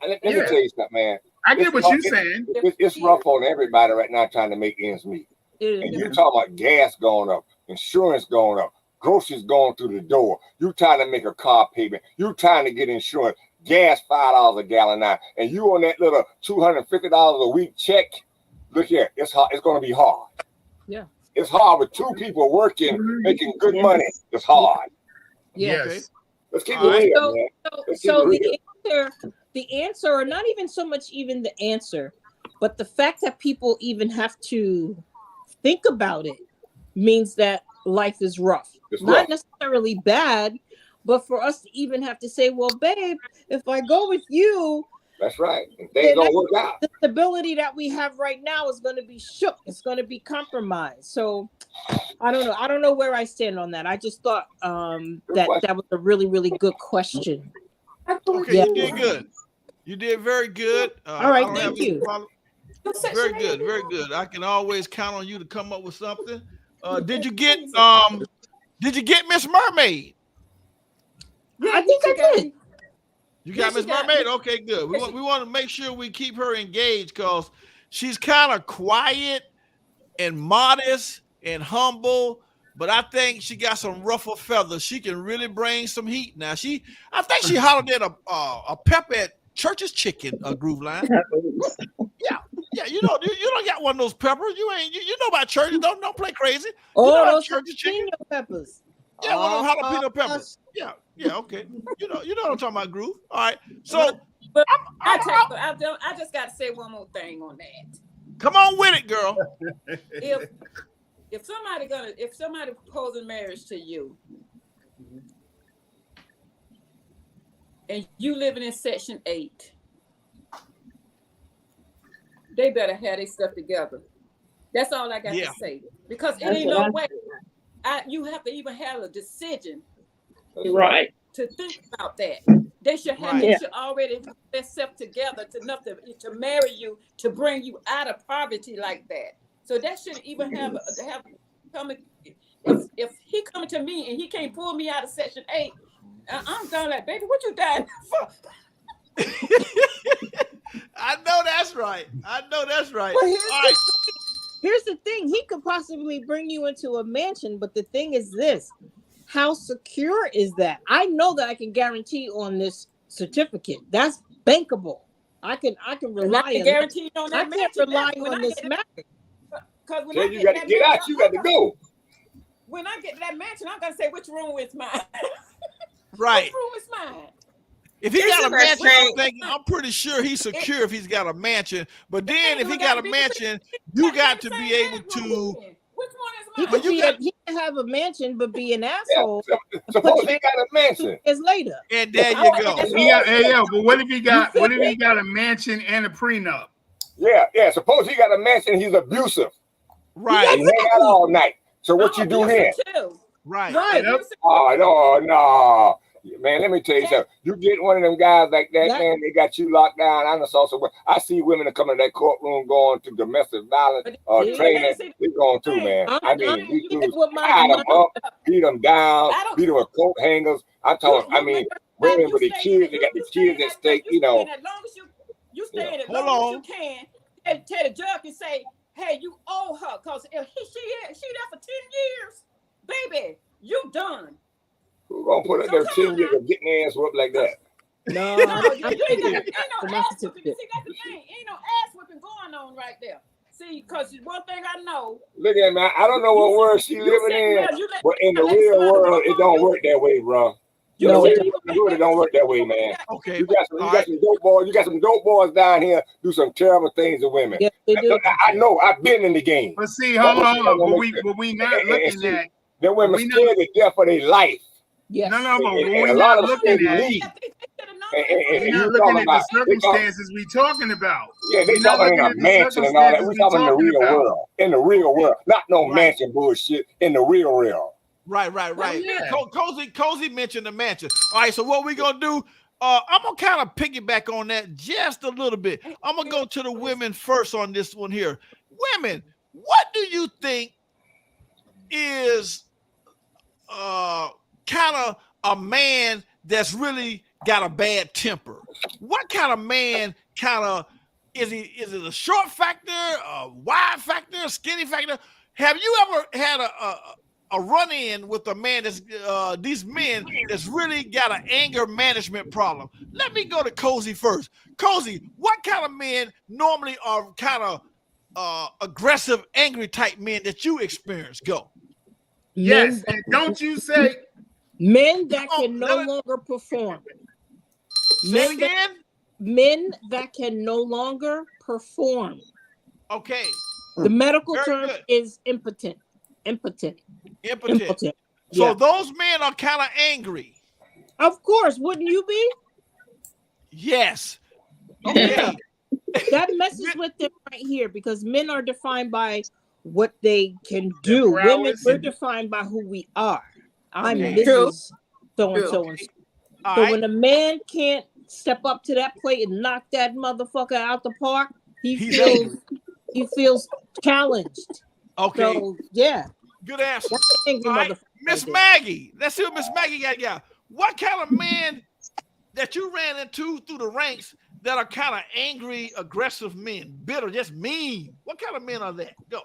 let me tell you something, man. I get what you're saying. It's rough on everybody right now trying to make ends meet. And you're talking about gas going up, insurance going up, groceries going through the door. You trying to make a car payment. You trying to get insurance. Gas $5 a gallon now, and you on that little $250 a week check. Look here, it's hard. It's going to be hard. Yeah, it's hard with 2 people working, making good money. It's hard. Yes. Let's keep it real, man. So the answer, or not even so much even the answer, but the fact that people even have to think about it means that life is rough. It's not necessarily bad. But for us to even have to say, well, babe, if I go with you, that's right. And things don't work out. The stability that we have right now is going to be shook. It's going to be compromised. So I don't know. I don't know where I stand on that. I just thought that was a really, really good question. Okay, you did good. You did very good. All right, thank you. Very good, very good. I can always count on you to come up with something. Did you get Miss Mermaid? Yeah, I think I did. You got Miss Mermaid? Okay, good. We want to make sure we keep her engaged because she's kind of quiet and modest and humble, but I think she got some ruffled feathers. She can really bring some heat. Now I think she hollered at a pepper at Church's Chicken Groove Line. Yeah, you don't got one of those peppers. You know about Church's. Don't play crazy. Oh, you know those Church's Chicken peppers. Yeah, one of them jalapeno peppers. Yeah, okay. You know what I'm talking about, Groove. All right. So I just got to say one more thing on that. Come on with it, girl. If somebody proposing marriage to you, and you living in Section 8, they better have their stuff together. That's all I got to say. Because it ain't no way you have to even have a decision, right, to think about that. They should have should already have themselves together enough to marry you, to bring you out of poverty like that. So that shouldn't even have coming. If he coming to me and he can't pull me out of Section 8, I'm going like, baby, what you dying for? I know that's right. Well, here's the thing. He could possibly bring you into a mansion, but the thing is this. How secure is that? I know that I can guarantee on this certificate. That's bankable. I can rely on guarantee on that. I can't rely on this marriage. Because when you got to get out, you got to go. When I get to that mansion, I'm gonna say, which room is mine? Right. Which room is mine? If he got a mansion, I'm pretty sure he's secure if he's got a mansion. But then if he got a mansion, you got to be able to. Which one is mine? He can have a mansion, but be an asshole. Yeah, suppose he got a mansion. Years later. And there you go. But what if he got a mansion and a prenup? Yeah. Suppose he got a mansion, he's abusive. Right. And hang out all night. So what you do here? Right. Oh no. Man, let me tell you something. You get one of them guys like that, man, they got you locked down. I see women that come in that courtroom going to domestic violence training. They're going too, man. I mean, these dudes tie them up, beat them down, beat them with coat hangers. Women with the kids, they got the kids at stake, As long as you stay in as long as you can, tell the judge and say, hey, you owe her, because if she there for 10 years, baby, you done. Who's gonna put up their 10 years of getting their ass whooped like that? No, ain't no ass whipping. See, that's the thing. Ain't no ass whipping going on right there. See, because one thing I know. Look at me. I don't know what world she living in, but in the real world, it don't work that way, bro. It don't work that way, man. Okay. You got some dope boys. You got some dope boys down here do some terrible things to women. Yeah, they do. I know. I've been in the game. But see, hold on. But we not looking at. The women scared to death for their life. Yes. No, but we're not looking at we're not looking at the circumstances we talking about. Yeah, they talking in a mansion and all that. We're talking in the real world. In the real world. Not no mansion bullshit. In the real world. Right. Yeah. Cozy mentioned the mansion. All right, so what we gonna do? I'm gonna kind of piggyback on that just a little bit. I'm gonna go to the women first on this one here. Women, what do you think is kind of a man that's really got a bad temper? What kind of man is he? Is it a short factor, a wide factor, a skinny factor? Have you ever had a run-in with a man that's these men that's really got an anger management problem? Let me go to Cozy first. Cozy, what kind of men normally are kind of aggressive, angry type men that you experience? Go. Yes, and don't you say men that can no longer perform. Say it again? Men that can no longer perform. Okay. The medical term is impotent. So those men are kind of angry. Of course, wouldn't you be? Yes. Okay. That messes with them right here because men are defined by what they can do. Women, we're defined by who we are. I'm Mrs. So-and-so. So when a man can't step up to that plate and knock that motherfucker out the park, he feels challenged. Okay. So yeah. Good answer. That's an angry right. Miss Maggie. Let's see what Miss Maggie got. Yeah. What kind of men that you ran into through the ranks that are kind of angry, aggressive men, bitter, just mean? What kind of men are that? Go.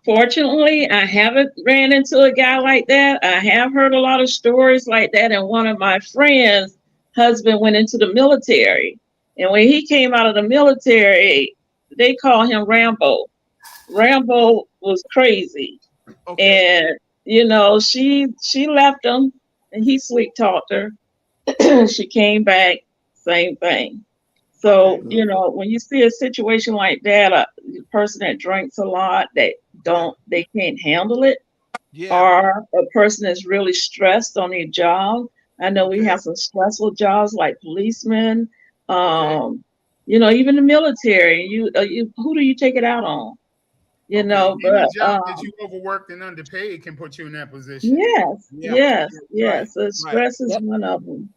Fortunately, I haven't ran into a guy like that. I have heard a lot of stories like that. And one of my friends' husband went into the military. And when he came out of the military, they call him Rambo. Rambo was crazy. Okay. And, she left him and he sweet talked her. She came back, same thing. So, when you see a situation like that, a person that drinks a lot, they can't handle it. Yeah. Or a person that's really stressed on their job. I know we have some stressful jobs like policemen, even the military. Who do you take it out on? Any job that you overworked and underpaid can put you in that position. Yes. So stress is one of them.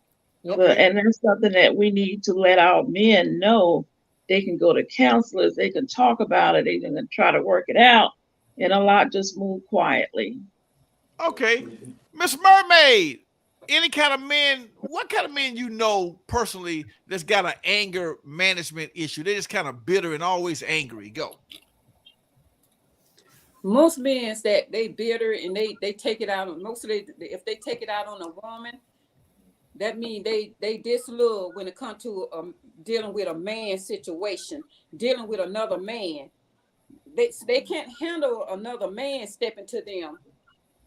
And that's something that we need to let our men know. They can go to counselors, they can talk about it, they can try to work it out, and a lot just move quietly. Okay. Miss Mermaid, what kind of men personally that's got an anger management issue? They're just kind of bitter and always angry. Go. Most men that they bitter and they take it out on if they take it out on a woman, that means they dislove when it comes to dealing with a man situation, dealing with another man. They can't handle another man stepping to them,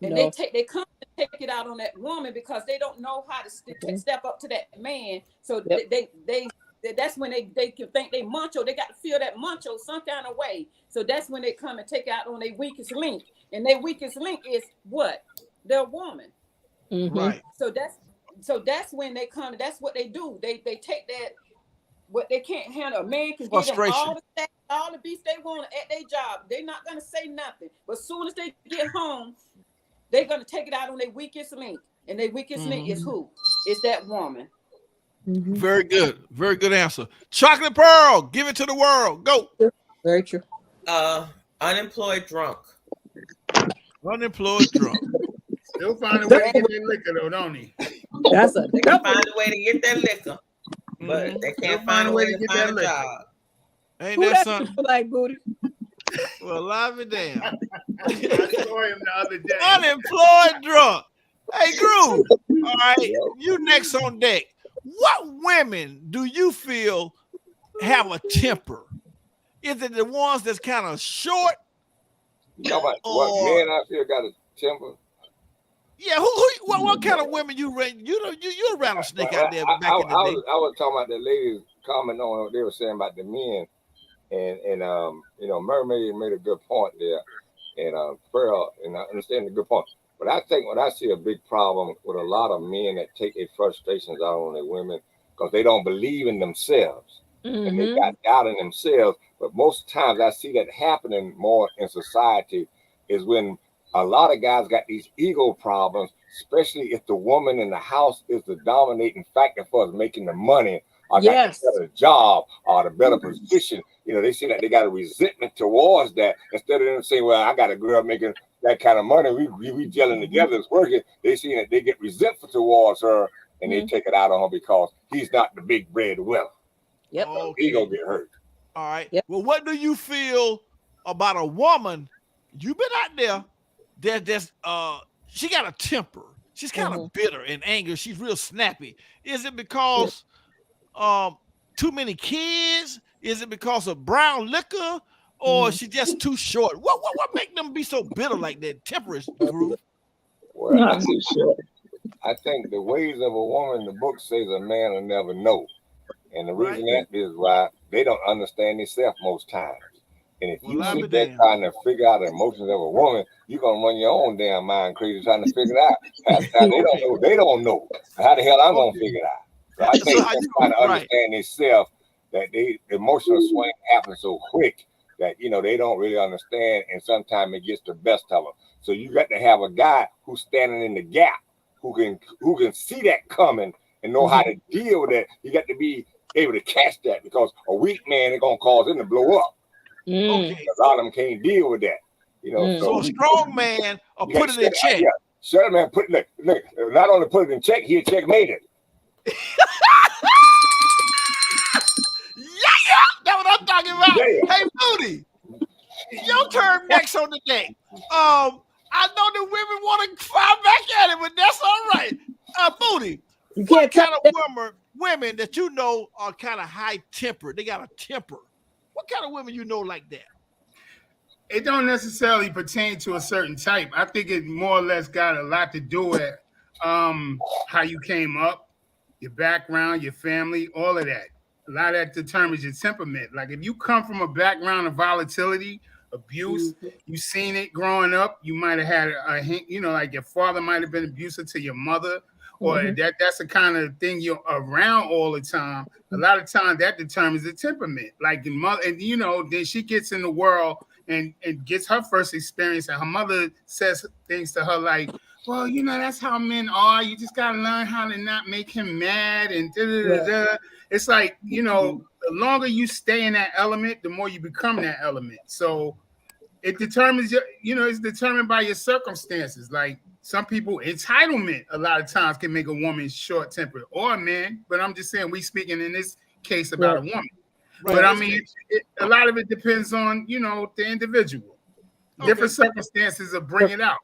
and they come and take it out on that woman because they don't know how to step up to that man. So that's when they can think they macho. They got to feel that macho some kind of way. So that's when they come and take out on their weakest link, and their weakest link is what? Their woman. Mm-hmm. Right. So that's when they come. That's what they do. They take that what they can't handle. A man can give them all the beef they want at their job. They're not gonna say nothing. But as soon as they get home, they're gonna take it out on their weakest link. And their weakest link is who? It's that woman. Mm-hmm. Very good. Very good answer. Chocolate Pearl, give it to the world. Go. Very true. Unemployed drunk. Unemployed drunk. Still find a way to get that liquor though, don't he? They can find a way to get that liquor, but they can't find a way to get that liquor. Job. Ain't that something? Like booty. Well, live it down. I saw him the other day. Unemployed drunk. Hey, Groove. All right, you next on deck. What women do you feel have a temper? Is it the ones that's kind of short? You know what men I feel got a temper? Yeah, what kind of women you a rattlesnake out there back in the day? I was talking about the ladies comment on what they were saying about the men, and Mermaid made a good point there, and Pearl, and I understand the good point. But I think when I see a big problem with a lot of men that take their frustrations out on their women because they don't believe in themselves and they got doubt in themselves. But most times I see that happening more in society is when a lot of guys got these ego problems, especially if the woman in the house is the dominating factor for us making the money or got the better job or the better position. They see that they got a resentment towards that instead of them saying, well, I got a girl making that kind of money. We gelling together, it's working. They see that they get resentful towards her and they take it out on her because he's not the big breadwinner. Yep. Ego get hurt. All right. Yep. Well, what do you feel about a woman? You've been out there. She got a temper. She's kind of bitter and angry. She's real snappy. Is it because too many kids? Is it because of brown liquor? Or is she just too short? What make them be so bitter like that? Temperance, Groove? Well, not too short. I think the ways of a woman, the book says a man will never know. And the reason that is why they don't understand themselves most times. And if you sit there trying to figure out the emotions of a woman, you're going to run your own damn mind crazy trying to figure it out. Half the time they don't know. How the hell I'm going to figure it out? So I think they're trying to understand themselves that the emotional swing happens so quick that, they don't really understand. And sometimes it gets the best of them. So you got to have a guy who's standing in the gap, who can see that coming and know how to deal with it. You got to be able to catch that, because a weak man is gonna cause him to blow up. Okay. A lot of them can't deal with that. So a strong man will put it in check. Yeah, shut up, man. Look, not only put it in check, he'll checkmate it. Yeah, that's what I'm talking about. Yeah. Hey, Moody, your turn next on the deck. I know the women want to fire back at it, but that's all right. Moody, what kind of women that you know are kind of high tempered? They got a temper. What kind of women you know like that? It don't necessarily pertain to a certain type. I think it more or less got a lot to do with how you came up, your background, your family, all of that. A lot of that determines your temperament. Like if you come from a background of volatility, abuse, you seen it growing up, you might have had a hint, like your father might have been abusive to your mother, or that's the kind of thing you're around all the time. A lot of times that determines the temperament. Like the mother, and then she gets in the world and gets her first experience, and her mother says things to her like, well, that's how men are. You just gotta learn how to not make him mad and da-da-da-da. It's like, the longer you stay in that element, the more you become that element. So it determines it's determined by your circumstances. Like some people, entitlement a lot of times can make a woman short-tempered, or a man. But I'm just saying, we speaking in this case about a woman. Right. But I mean, a lot of it depends on, the individual. Okay. Different circumstances will bring it out.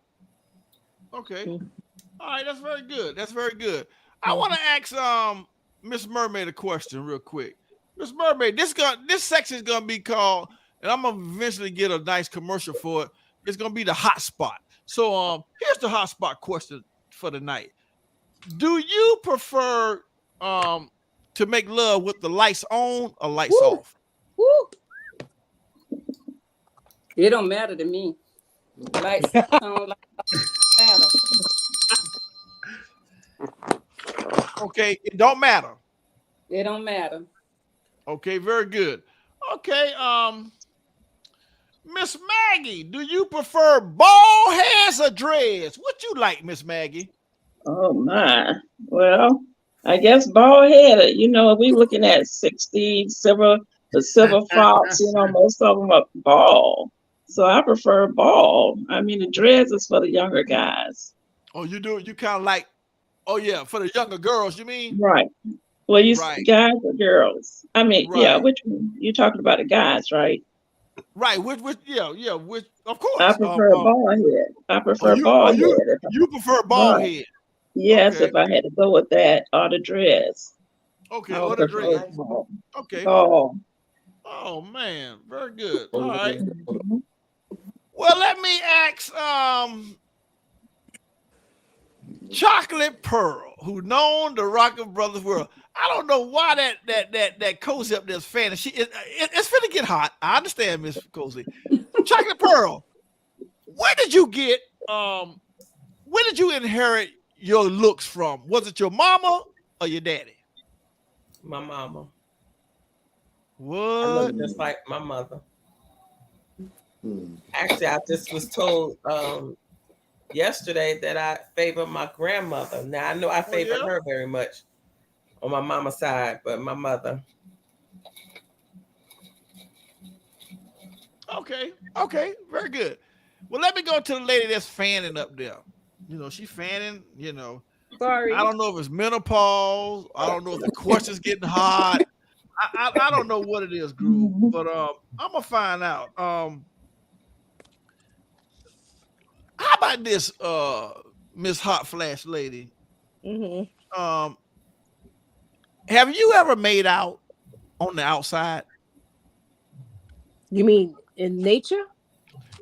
Okay. All right, that's very good. That's very good. I want to ask Miss Mermaid a question real quick. Miss Mermaid, this section is gonna be called, and I'm gonna eventually get a nice commercial for it. It's gonna be the hot spot. So here's the hot spot question for the night. Do you prefer to make love with the lights on or lights off? Woo. It don't matter to me. Lights on, lights matter. Okay, it don't matter. It don't matter. Okay, very good. Okay, Miss Maggie, do you prefer bald heads or dreads? What you like, Miss Maggie? Oh my. Well, I guess bald headed. We looking at 60 the silver fox. Most of them are bald. So I prefer bald. I mean, the dreads is for the younger guys. Oh, you do? You kind of like? Oh yeah, for the younger girls, you mean? Right. Well, guys or girls? I mean, yeah. Which one? You're talking about the guys, right? Right. Which of course. I prefer bald head. I prefer bald head. You prefer bald head? Yes, okay. If I had to go with that, or the dress. Okay, or the dress. Okay. Oh man, very good. All right. Well, let me ask Chocolate Pearl, who known the Rocket Brothers world. I don't know why that Cozy up there's fan. It's finna get hot. I understand, Miss Cozy. Chocolate Pearl, where did you inherit your looks from? Was it your mama or your daddy? My mama. What? I look just like my mother. Actually, I just was told yesterday that I favor my grandmother. Now I know I favor her very much on my mama's side, but my mother. Okay, very good. Well, let me go to the lady that's fanning up there. She's fanning, Sorry. I don't know if it's menopause. I don't know if the question's getting hot. I don't know what it is, Groove, but I'm gonna find out. How about this, Miss Hot Flash lady? Mm-hmm. Have you ever made out on the outside? You mean in nature?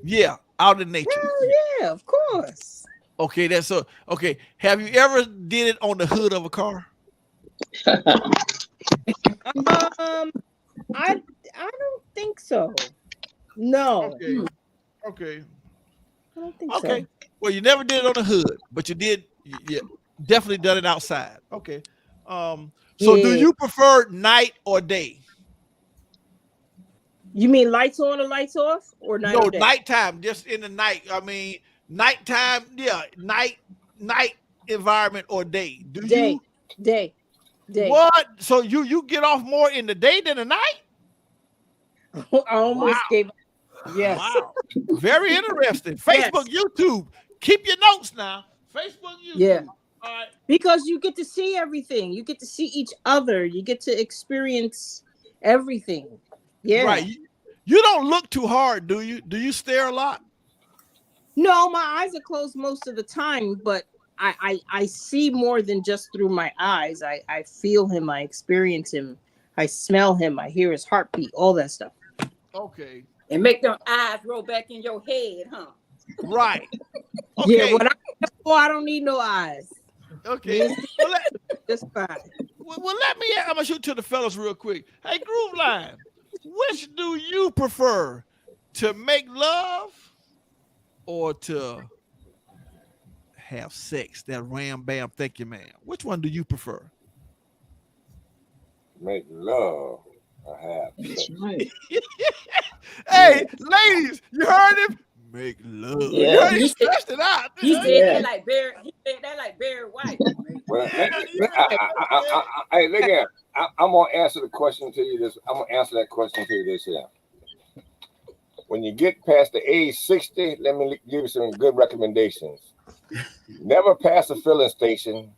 Yeah, out in nature. Oh yeah, of course. Okay, that's okay. Have you ever did it on the hood of a car? I don't think so. No. Okay. I don't think so. Well, you never did it on the hood, but you did. You definitely done it outside. Okay. So do you prefer night or day? You mean lights on or lights off, or night? No, nighttime. Just in the night. I mean, nighttime. Yeah, night environment or day. Day. Day. What? So you get off more in the day than the night? I almost gave up. Yes. Wow. Very interesting. Facebook, YouTube. Keep your notes now. Facebook, YouTube. Yeah. All right. Because you get to see everything. You get to see each other. You get to experience everything. Yeah. Right. You don't look too hard, do you? Do you stare a lot? No, my eyes are closed most of the time, but I see more than just through my eyes. I feel him, I experience him, I smell him, I hear his heartbeat, all that stuff. Okay. And make them eyes roll back in your head, huh? Right. Okay. Yeah, I don't need no eyes. Okay. That's fine. Well, I'm gonna shoot to the fellas real quick. Hey, Groove Line, which do you prefer, to make love or to have sex? That ram bam, thank you, man. Which one do you prefer? Make love or have sex. Right. Hey, ladies, you heard him? Make love. Yeah. You heard he stretched it out. He said that like Barry. He said that like Barry White. Well, hey, look here. I'm gonna answer the question to you. I'm gonna answer that question to you this year. When you get past the age 60, let me give you some good recommendations. Never pass a filling station.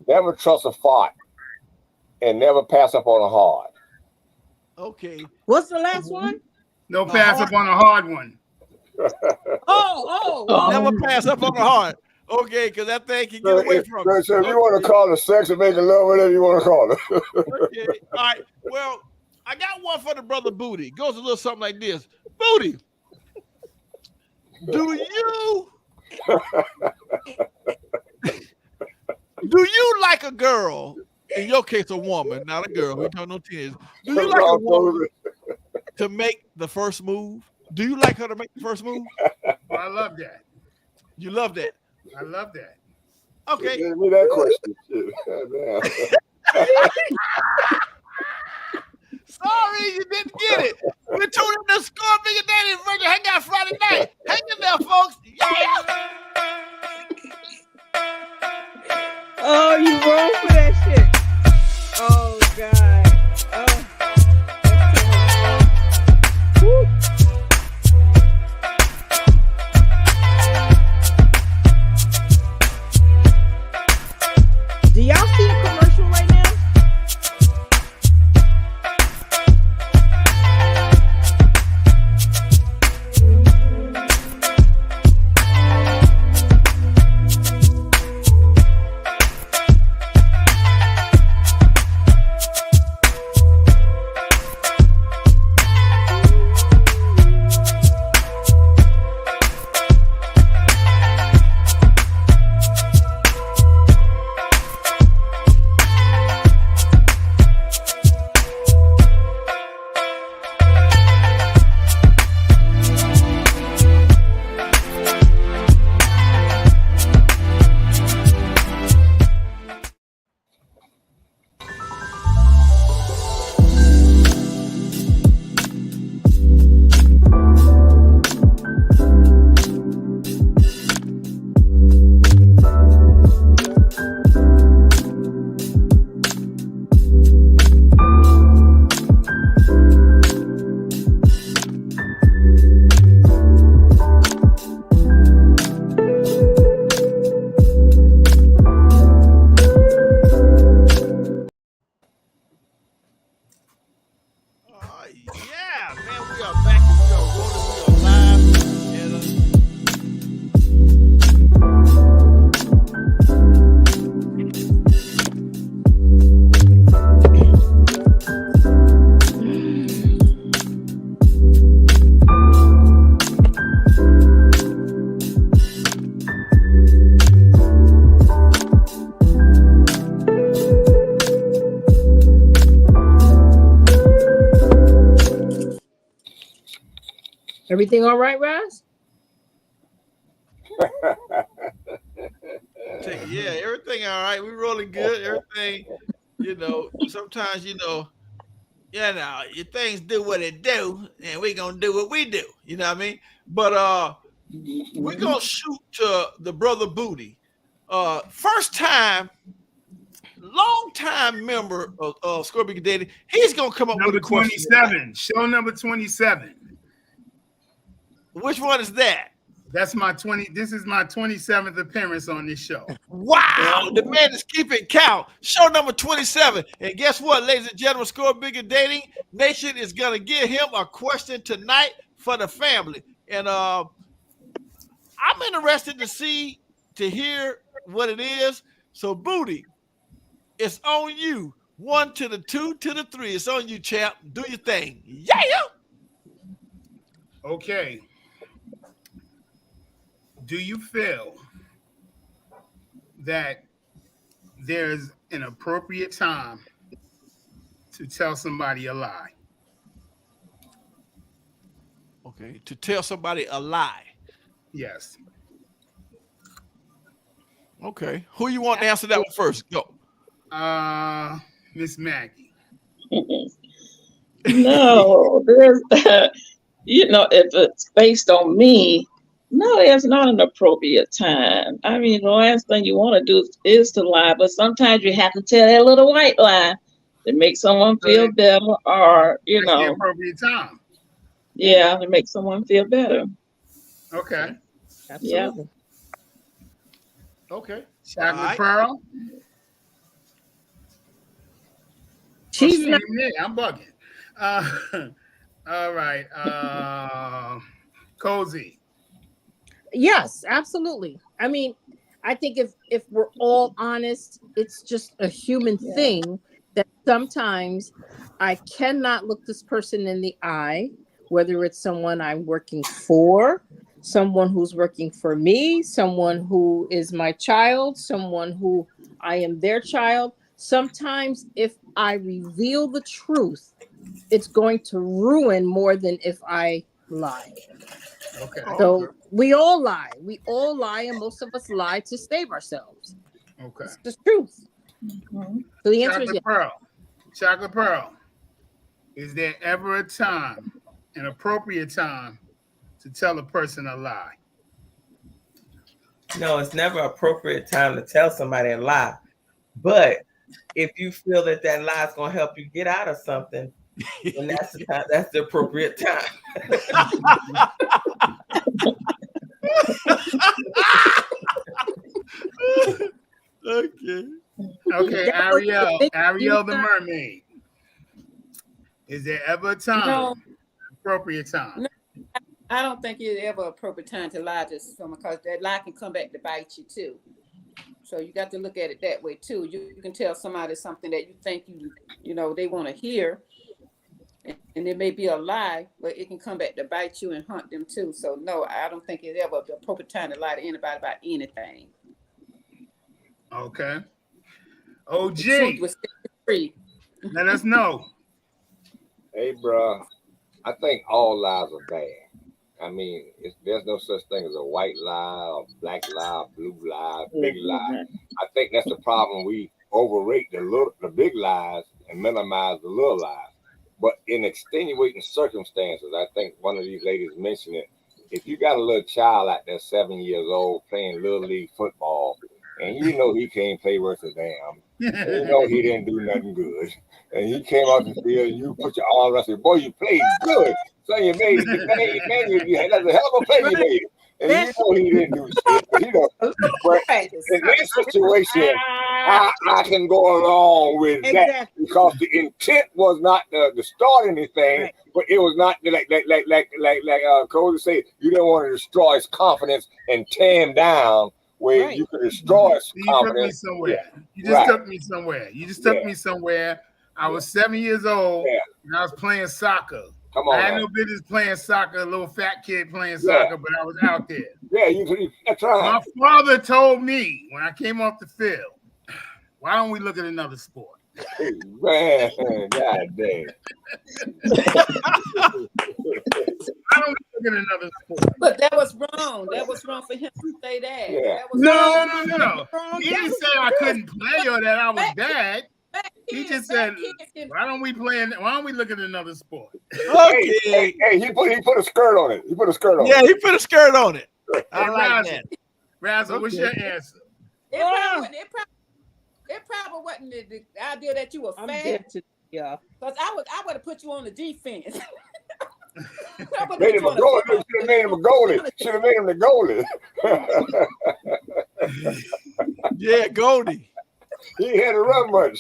Never trust a fart, and never pass up on a hard. Okay. What's the last one? No pass up on a hard one. Never pass up on a hard. Okay, because that thing can get away from you. So if you want to call it sex or making love, whatever you want to call it. Okay. All right. Well, I got one for the brother Booty. Goes a little something like this. Booty, do you like a girl? In your case, a woman, not a girl. We don't know teenagers. Do you like a woman to make the first move? Do you like her to make the first move? Well, I love that. You love that. I love that. Okay. Give me that question. Sorry, you didn't get it. We're tuning in to Score Bigger Dating Virgin Hangout Friday night. Hang in there, folks. Oh, you wrong for that shit. Oh, God. Oh. Do y'all see a commercial right now? Everything all right, Raz? Yeah, everything all right. We rolling good. Everything, sometimes, your things do what it do, and we gonna do what we do. You know what I mean? But we're gonna shoot to the brother Booty. First time longtime member of ScoreBiggerDating, he's gonna come up Number with a question. 27. Show number 27. Which one is that? That's my 20. This is my 27th appearance on this show. Wow, the man is keeping count. Show number 27. And guess what, ladies and gentlemen, ScoreBiggerDating Nation is gonna give him a question tonight for the family. And I'm interested to hear what it is. So, Booty, it's on you. 1 to the 2 to the 3. It's on you, champ. Do your thing. Yeah. Okay. Do you feel that there's an appropriate time to tell somebody a lie? Okay, to tell somebody a lie. Yes. Okay. Who you want to answer that one first? Go. Miss Maggie. No, there's, if it's based on me, no, there's not an appropriate time. I mean, the last thing you want to do is to lie, but sometimes you have to tell that little white lie to make someone feel better, or the appropriate time. Yeah, to make someone feel better. Okay. Absolutely. Yeah. Okay. Chocolate Pearl. She's not. I'm bugging. All right. Cozy. Yes, absolutely. I mean, I think if we're all honest, it's just a human thing that sometimes I cannot look this person in the eye, whether it's someone I'm working for, someone who's working for me, someone who is my child, someone who I am their child. Sometimes if I reveal the truth, it's going to ruin more than if I lie. Okay. So we all lie. We all lie, and most of us lie to save ourselves. Okay. It's the truth. So the answer is yes. Chocolate Pearl. Is there ever a time, an appropriate time, to tell a person a lie? No, it's never an appropriate time to tell somebody a lie. But if you feel that lie is going to help you get out of something, then that's the appropriate time. Okay, Ariel the mermaid. Is there ever a time, appropriate time? No, I don't think it's ever appropriate time to lie to someone, because that lie can come back to bite you too. So you got to look at it that way too. You can tell somebody something that you think they want to hear, and it may be a lie, but it can come back to bite you and hunt them too. So no, I don't think it's ever the appropriate time to lie to anybody about anything. Okay. OG, let us know. Hey, bro, I think all lies are bad. I mean, there's no such thing as a white lie, a black lie, a blue lie, a big lie. I think that's the problem. We overrate the big lies and minimize the little lies. But in extenuating circumstances, I think one of these ladies mentioned it. If you got a little child out there, 7 years old, playing little league football, and you know he can't play worth a damn, and you know he didn't do nothing good, and he came out the field and you put your arm around and said, "Boy, you played good." So you made it. That's a hell of a play you made. And you know he didn't do shit. But in this situation, I can go along with that because the intent was not to start anything, but it was not like Cody said, you didn't want to destroy his confidence and tear him down where you could destroy his confidence. You just took me somewhere. You just took me somewhere. I was 7 years old and I was playing soccer. I had no business playing soccer, a little fat kid playing soccer, but I was out there. That's right. My father told me when I came off the field, why don't we look at another sport? Man, God damn. Why don't we look at another sport? But that was wrong. That was wrong for him to say that. That was No. He didn't say I couldn't play or that I was bad. He just said, why don't we look at another sport? Hey, he put a skirt on it. He put a skirt on it. Yeah, he put a skirt on it. I like that. Razzle, what's your answer? It probably wasn't the idea that you were I'm fat. dead to y'all. Because I would have put you on the defense. Made him a goalie. Should have made him a goalie. Should have made him the goalie. Yeah, Goldie. He had to run much.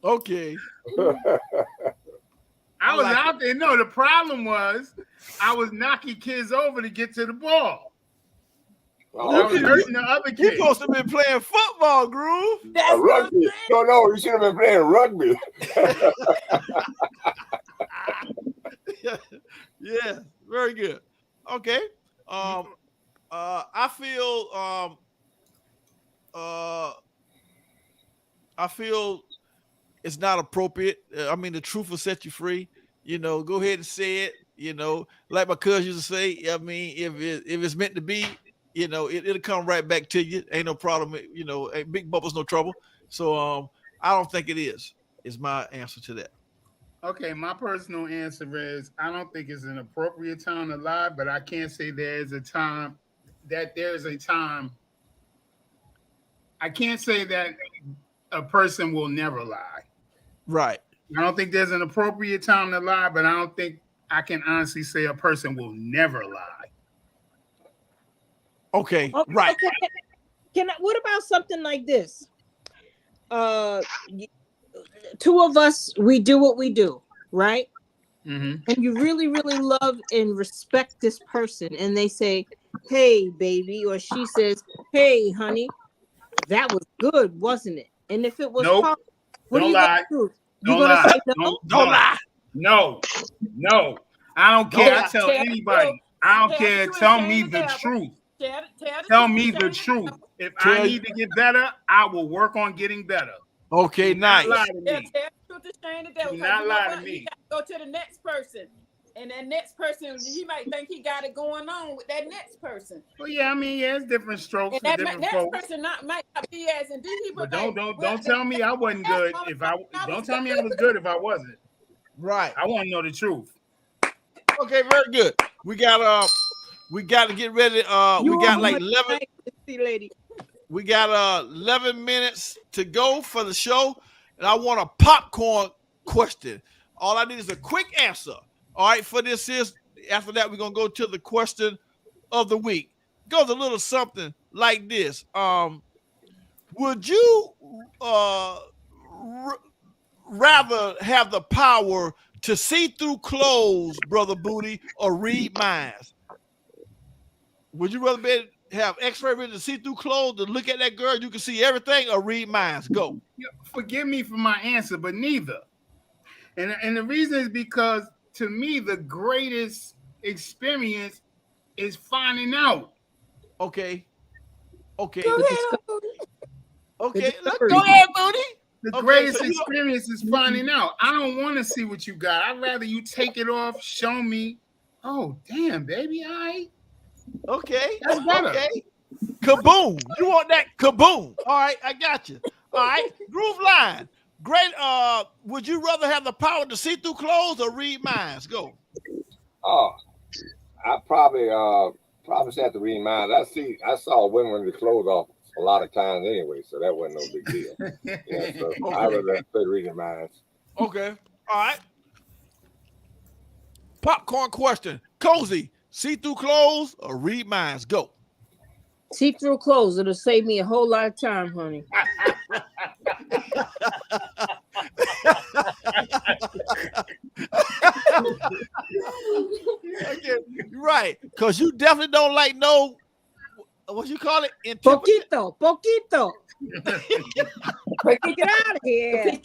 Okay. I was out there. No, the problem was I was knocking kids over to get to the ball. I was hurting the other kids. You're supposed to be playing football, Groove. That's rugby. No, you should have been playing rugby. Yeah, very good. Okay. I feel it's not appropriate. I mean, the truth will set you free. You know, go ahead and say it. You know, like my cousin used to say. I mean, if it's meant to be, you know, it'll come right back to you. Ain't no problem. You know, big bubble's no trouble. So I don't think it is my answer to that. Okay, my personal answer is I don't think it's an appropriate time to lie, but I can't say there's a time. I can't say that a person will never lie. Right. I don't think there's an appropriate time to lie, but I don't think I can honestly say a person will never lie. Okay, right. Okay. What about something like this? Two of us, we do what we do, right? Mm-hmm. And you really, really love and respect this person, and they say, "Hey, baby," or she says, "Hey, honey, that was good, wasn't it?" And if it was, nope. what don't are you lie. gonna do? Don't gonna lie. say no? Don't lie. No. I don't care. I tell anybody. I don't care. Tell me the truth. Tell me the truth. If I need to get better, I will work on getting better. Okay, nice. Tell the truth to shame the devil. Do not lie to me. You gotta go to the next person. And that next person, he might think he got it going on with that next person. Well, yeah, I mean, yeah, it's different strokes for different next folks. person might not be as in but don't tell me I wasn't good don't tell me I was good if I wasn't. Right. I want to know the truth. Okay, very good. We got to get ready. We got like 11. Lady. We got 11 minutes to go for the show, and I want a popcorn question. All I need is a quick answer. All right, for this is after that we're gonna go to the question of the week. It goes a little something like this. Would you rather have the power to see through clothes, Brother Booty, or read minds? Would you rather have X-ray vision to see through clothes, to look at that girl, you can see everything, or read minds? Go. Forgive me for my answer, but neither. And the reason is because to me, the greatest experience is finding out. Okay. Go ahead, Booty. Okay, go ahead, Booty. The greatest experience is finding out. I don't want to see what you got. I'd rather you take it off, show me. Oh, damn, baby. All right. Okay. That's better. Okay. Kaboom. You want that kaboom. All right, I got you. All right. Groove line. Great. Would you rather have the power to see through clothes or read minds? Go. Oh, I probably have to read minds. I saw women with the clothes off a lot of times anyway, so that wasn't no big deal. Yeah, so okay. I would rather play reading minds. Okay. All right. Popcorn question. Cozy, see through clothes or read minds? Go. See through clothes. It'll save me a whole lot of time, honey. Okay, right. Because you definitely don't like no, what you call it? Poquito. Get out of here.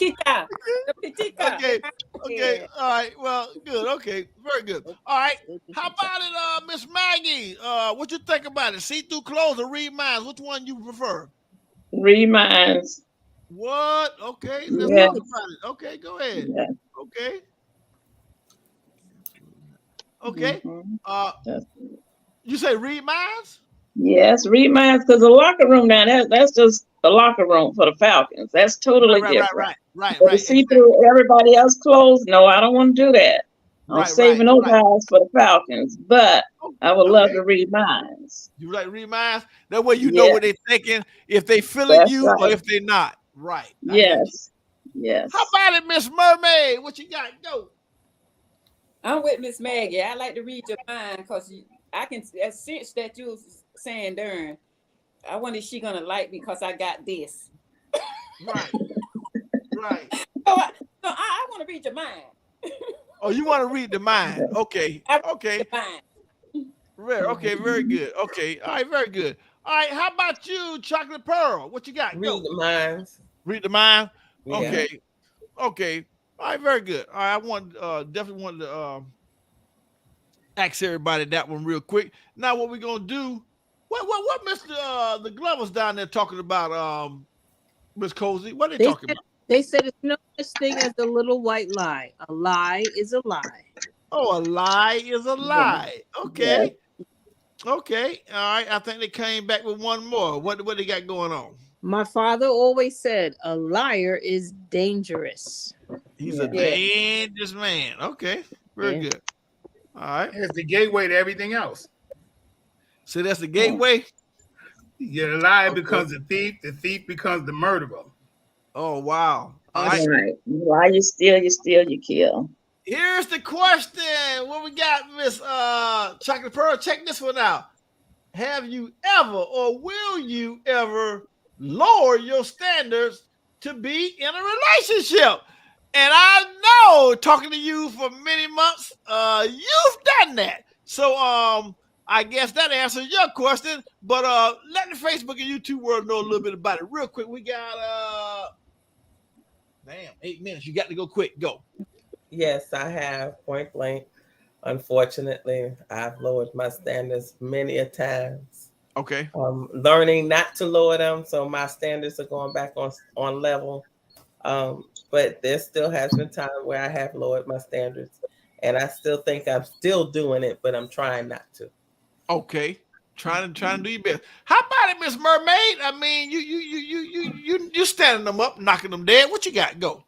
Okay. All right. Well, good. Okay. Very good. All right. How about it, Miss Maggie? What you think about it? See through clothes or read minds? Which one you prefer? Read minds. What? Okay. Let's Yes. talk about it. Okay. Go ahead. Yes. Okay. Okay. Mm-hmm. You say read minds? Yes, read minds, because the locker room now, that's just the locker room for the Falcons. That's totally different. Right. To see through everybody else's clothes, no, I don't want to do that. I'm saving those guys for the Falcons. But I would love to read minds. You like to read minds? That way you know what they're thinking, if they feeling That's you right. or if they're not. Right. Yes. Yes. How about it, Miss Mermaid? What you got? Go. I'm with Miss Maggie. I like to read your mind because I can sense that you was saying, darn, I wonder if she gonna like me because I got this. Right. Right. So I want to read your mind. Oh, you want to read the mind? Okay. Okay. Very good. Okay. All right. Very good. All right. How about you, Chocolate Pearl? What you got? Read the minds. Read the mind. Yeah. Okay. Okay. All right. Very good. All right. I definitely wanted to ask everybody that one real quick. Now, what we gonna do? What Mr. The Glovers down there talking about? Miss Cozy, what are they talking about? They said it's no such thing as a little white lie. A lie is a lie. Oh, a lie is a lie. Okay. Okay. All right. I think they came back with one more. What they got going on? My father always said a liar is dangerous. He's a dangerous man. Okay. Very good. All right. It's the gateway to everything else. So that's the gateway? Yeah, the liar becomes the thief becomes the murderer. Oh, wow. All right. Why you steal, you kill. Here's the question. What we got, Miss Chocolate Pearl? Check this one out. Have you ever or will you ever lower your standards to be in a relationship? And I know, talking to you for many months, you've done that. So I guess that answers your question. But let the Facebook and YouTube world know a little bit about it. Real quick, we got 8 minutes. You got to go quick. Go. Yes, I have, point blank. Unfortunately, I've lowered my standards many a times. Okay. Learning not to lower them, so my standards are going back on level. But there still has been time where I have lowered my standards, and I still think I'm still doing it, but I'm trying not to. Okay. Trying to do your best. How about it, Miss Mermaid? I mean, you standing them up, knocking them dead. What you got? Go.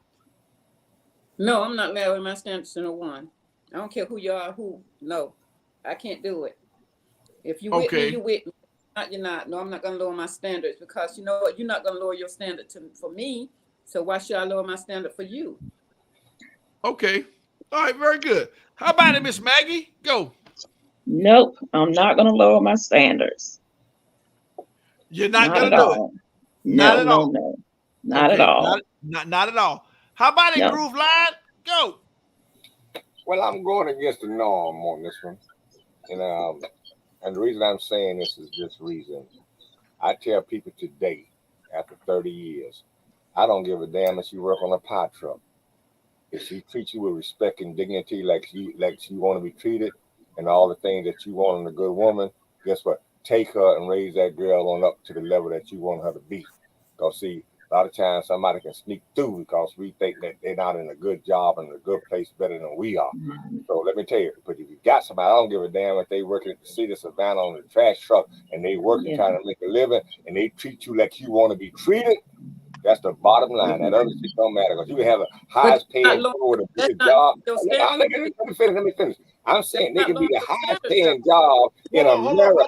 No, I'm not lowering my standards to no one. I don't care who you are, no. I can't do it. If you with me, you with me. Not, you're not. No, I'm not gonna lower my standards because you know what, you're not gonna lower your standard for me. So why should I lower my standard for you? Okay. All right, very good. How about it, Miss Maggie? Go. Nope, I'm not gonna lower my standards. You're not gonna do it. Not at all. No. Not at all. Not at all. How about it, Groove Line? Go. Well, I'm going against the norm on this one. And the reason I'm saying this is this reason. I tell people today, after 30 years, I don't give a damn if you work on a pie truck. If she treats you with respect and dignity like you want to be treated and all the things that you want in a good woman, guess what? Take her and raise that girl on up to the level that you want her to be. Because see, a lot of times somebody can sneak through because we think that they're not in a good job and a good place better than we are. So let me tell you, but if you got somebody, I don't give a damn if they working at the city of Savannah on the trash truck and they working trying to make a living and they treat you like you want to be treated. That's the bottom line. That other shit don't matter because you can have a highest paying with a good job. Let me finish. I'm saying they can be the highest paying job in America.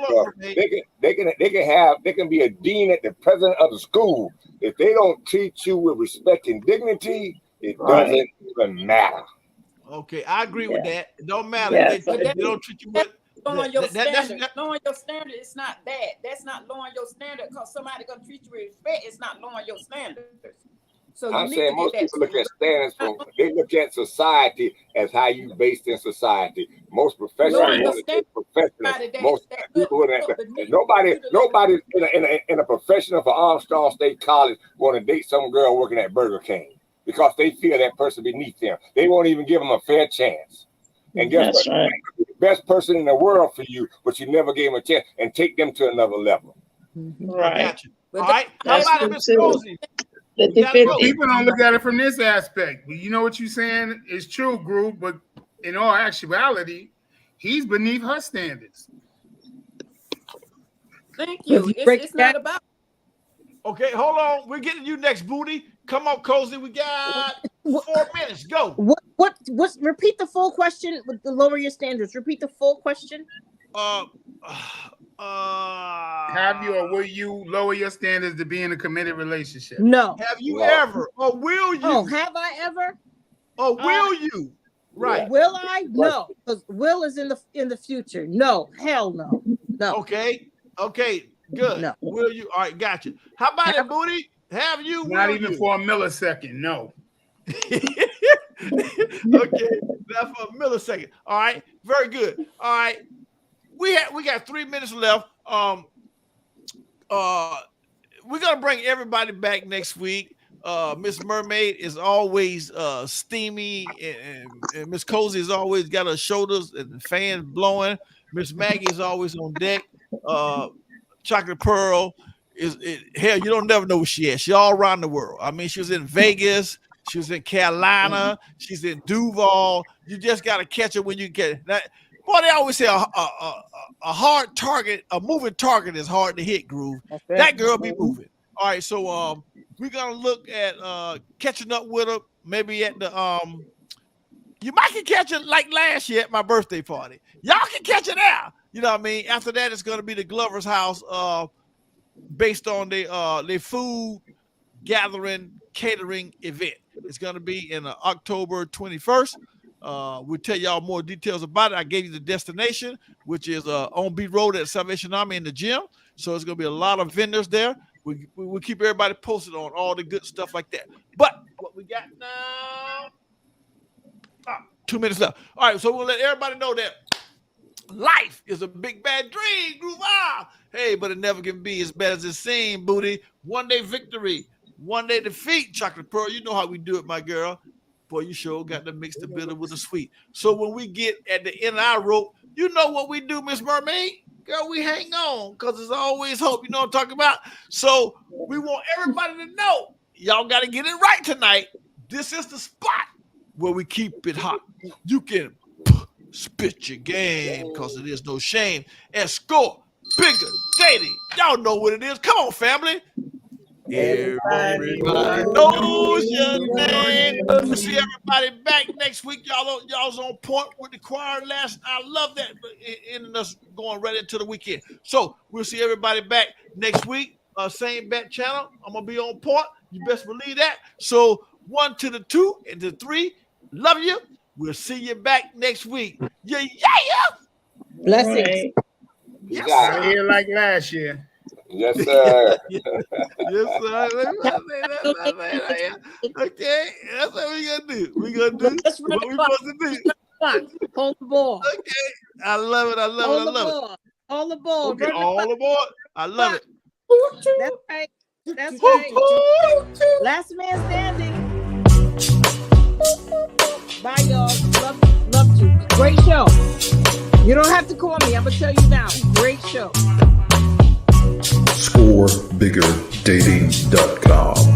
They can be a dean at the president of the school. If they don't treat you with respect and dignity, it doesn't even matter. Okay, I agree with that. It don't matter if they don't treat you with lowering your standard. Lowering your standard is not that. That's not lowering your standard because somebody gonna treat you with respect. It's not lowering your standards. So I'm saying most people look at standards from they look at society as how you based in society. Most professionals most people nobody in a professional for Armstrong State College want to date some girl working at Burger King because they feel that person beneath them. They won't even give them a fair chance. And guess what? Right. The best person in the world for you, but you never gave them a chance and take them to another level. Right. I got you. All right. How about it, Mr. Cozy? People don't look at it from this aspect. You know what you're saying is true, Groove, but in all actuality, he's beneath her standards. Thank you. It's not about. Okay, hold on. We're getting you next, Booty. Come on, Cozy. We got 4 minutes. Go. What? Repeat the full question with the lower your standards. Repeat the full question. Have you or will you lower your standards to be in a committed relationship? No. Have you ever, or will you? Oh, have I ever? Or will you? Right. Will I? No, because will is in the future. No, hell no. No. Okay. Good. No. Will you? All right, gotcha. How about it, Booty? Have you? Not will even you? for a millisecond. No. Okay, not for a millisecond. All right, very good. All right, we got 3 minutes left. We're gonna bring everybody back next week. Miss Mermaid is always steamy, and Miss Cozy has always got her shoulders and the fans blowing. Miss Maggie is always on deck. Chocolate Pearl hell, you don't never know where she is. She's all around the world. I mean, she was in Vegas, she was in Carolina, she's in Duval. You just gotta catch her when you get that. Boy, they always say a hard target, a moving target is hard to hit, Groove. That girl be moving. All right, so we're gonna look at catching up with her, maybe at the you might can catch it like last year at my birthday party. Y'all can catch it now. You know what I mean? After that, it's gonna be the Glover's house, based on their food gathering catering event. It's gonna be in October 21st. We'll tell y'all more details about it. I gave you the destination, which is on Beat Road at Salvation Army in the gym. So it's gonna be a lot of vendors there. We'll keep everybody posted on all the good stuff like that. But what we got now? 2 minutes left. All right, so we'll let everybody know that life is a big bad dream, Groove. Hey, but it never can be as bad as it seems, Booty. One day victory, one day defeat, Chocolate Pearl. You know how we do it, my girl. Boy, you sure got to mix the bitter with the sweet. So when we get at the end of our rope, you know what we do, Miss Mermaid? Girl, we hang on because there's always hope. You know what I'm talking about? So we want everybody to know y'all got to get it right tonight. This is the spot where we keep it hot. You can spit your game because it is no shame. And Score Bigger Dating. Y'all know what it is. Come on, family. Everybody knows your name. We'll see everybody back next week. Y'all's on point with the choir last. I love that. And us going right into the weekend. So we'll see everybody back next week. Same bat channel. I'm gonna be on point. You best believe that. So 1 to the 2 and to 3. Love you. We'll see you back next week. Yeah. Blessings. Right. Yes, Right here like last year. Yes, sir. Yes, sir. Okay, that's what we gonna do. We gonna do what we supposed to do. Hold the ball. Okay, I love it. I love it. I love it. All the ball. Okay, all aboard. I love it. That's right. That's right. Last man standing. Bye, y'all. Love you. Great show. You don't have to call me. I'm gonna tell you now. Great show. ScoreBiggerDating.com.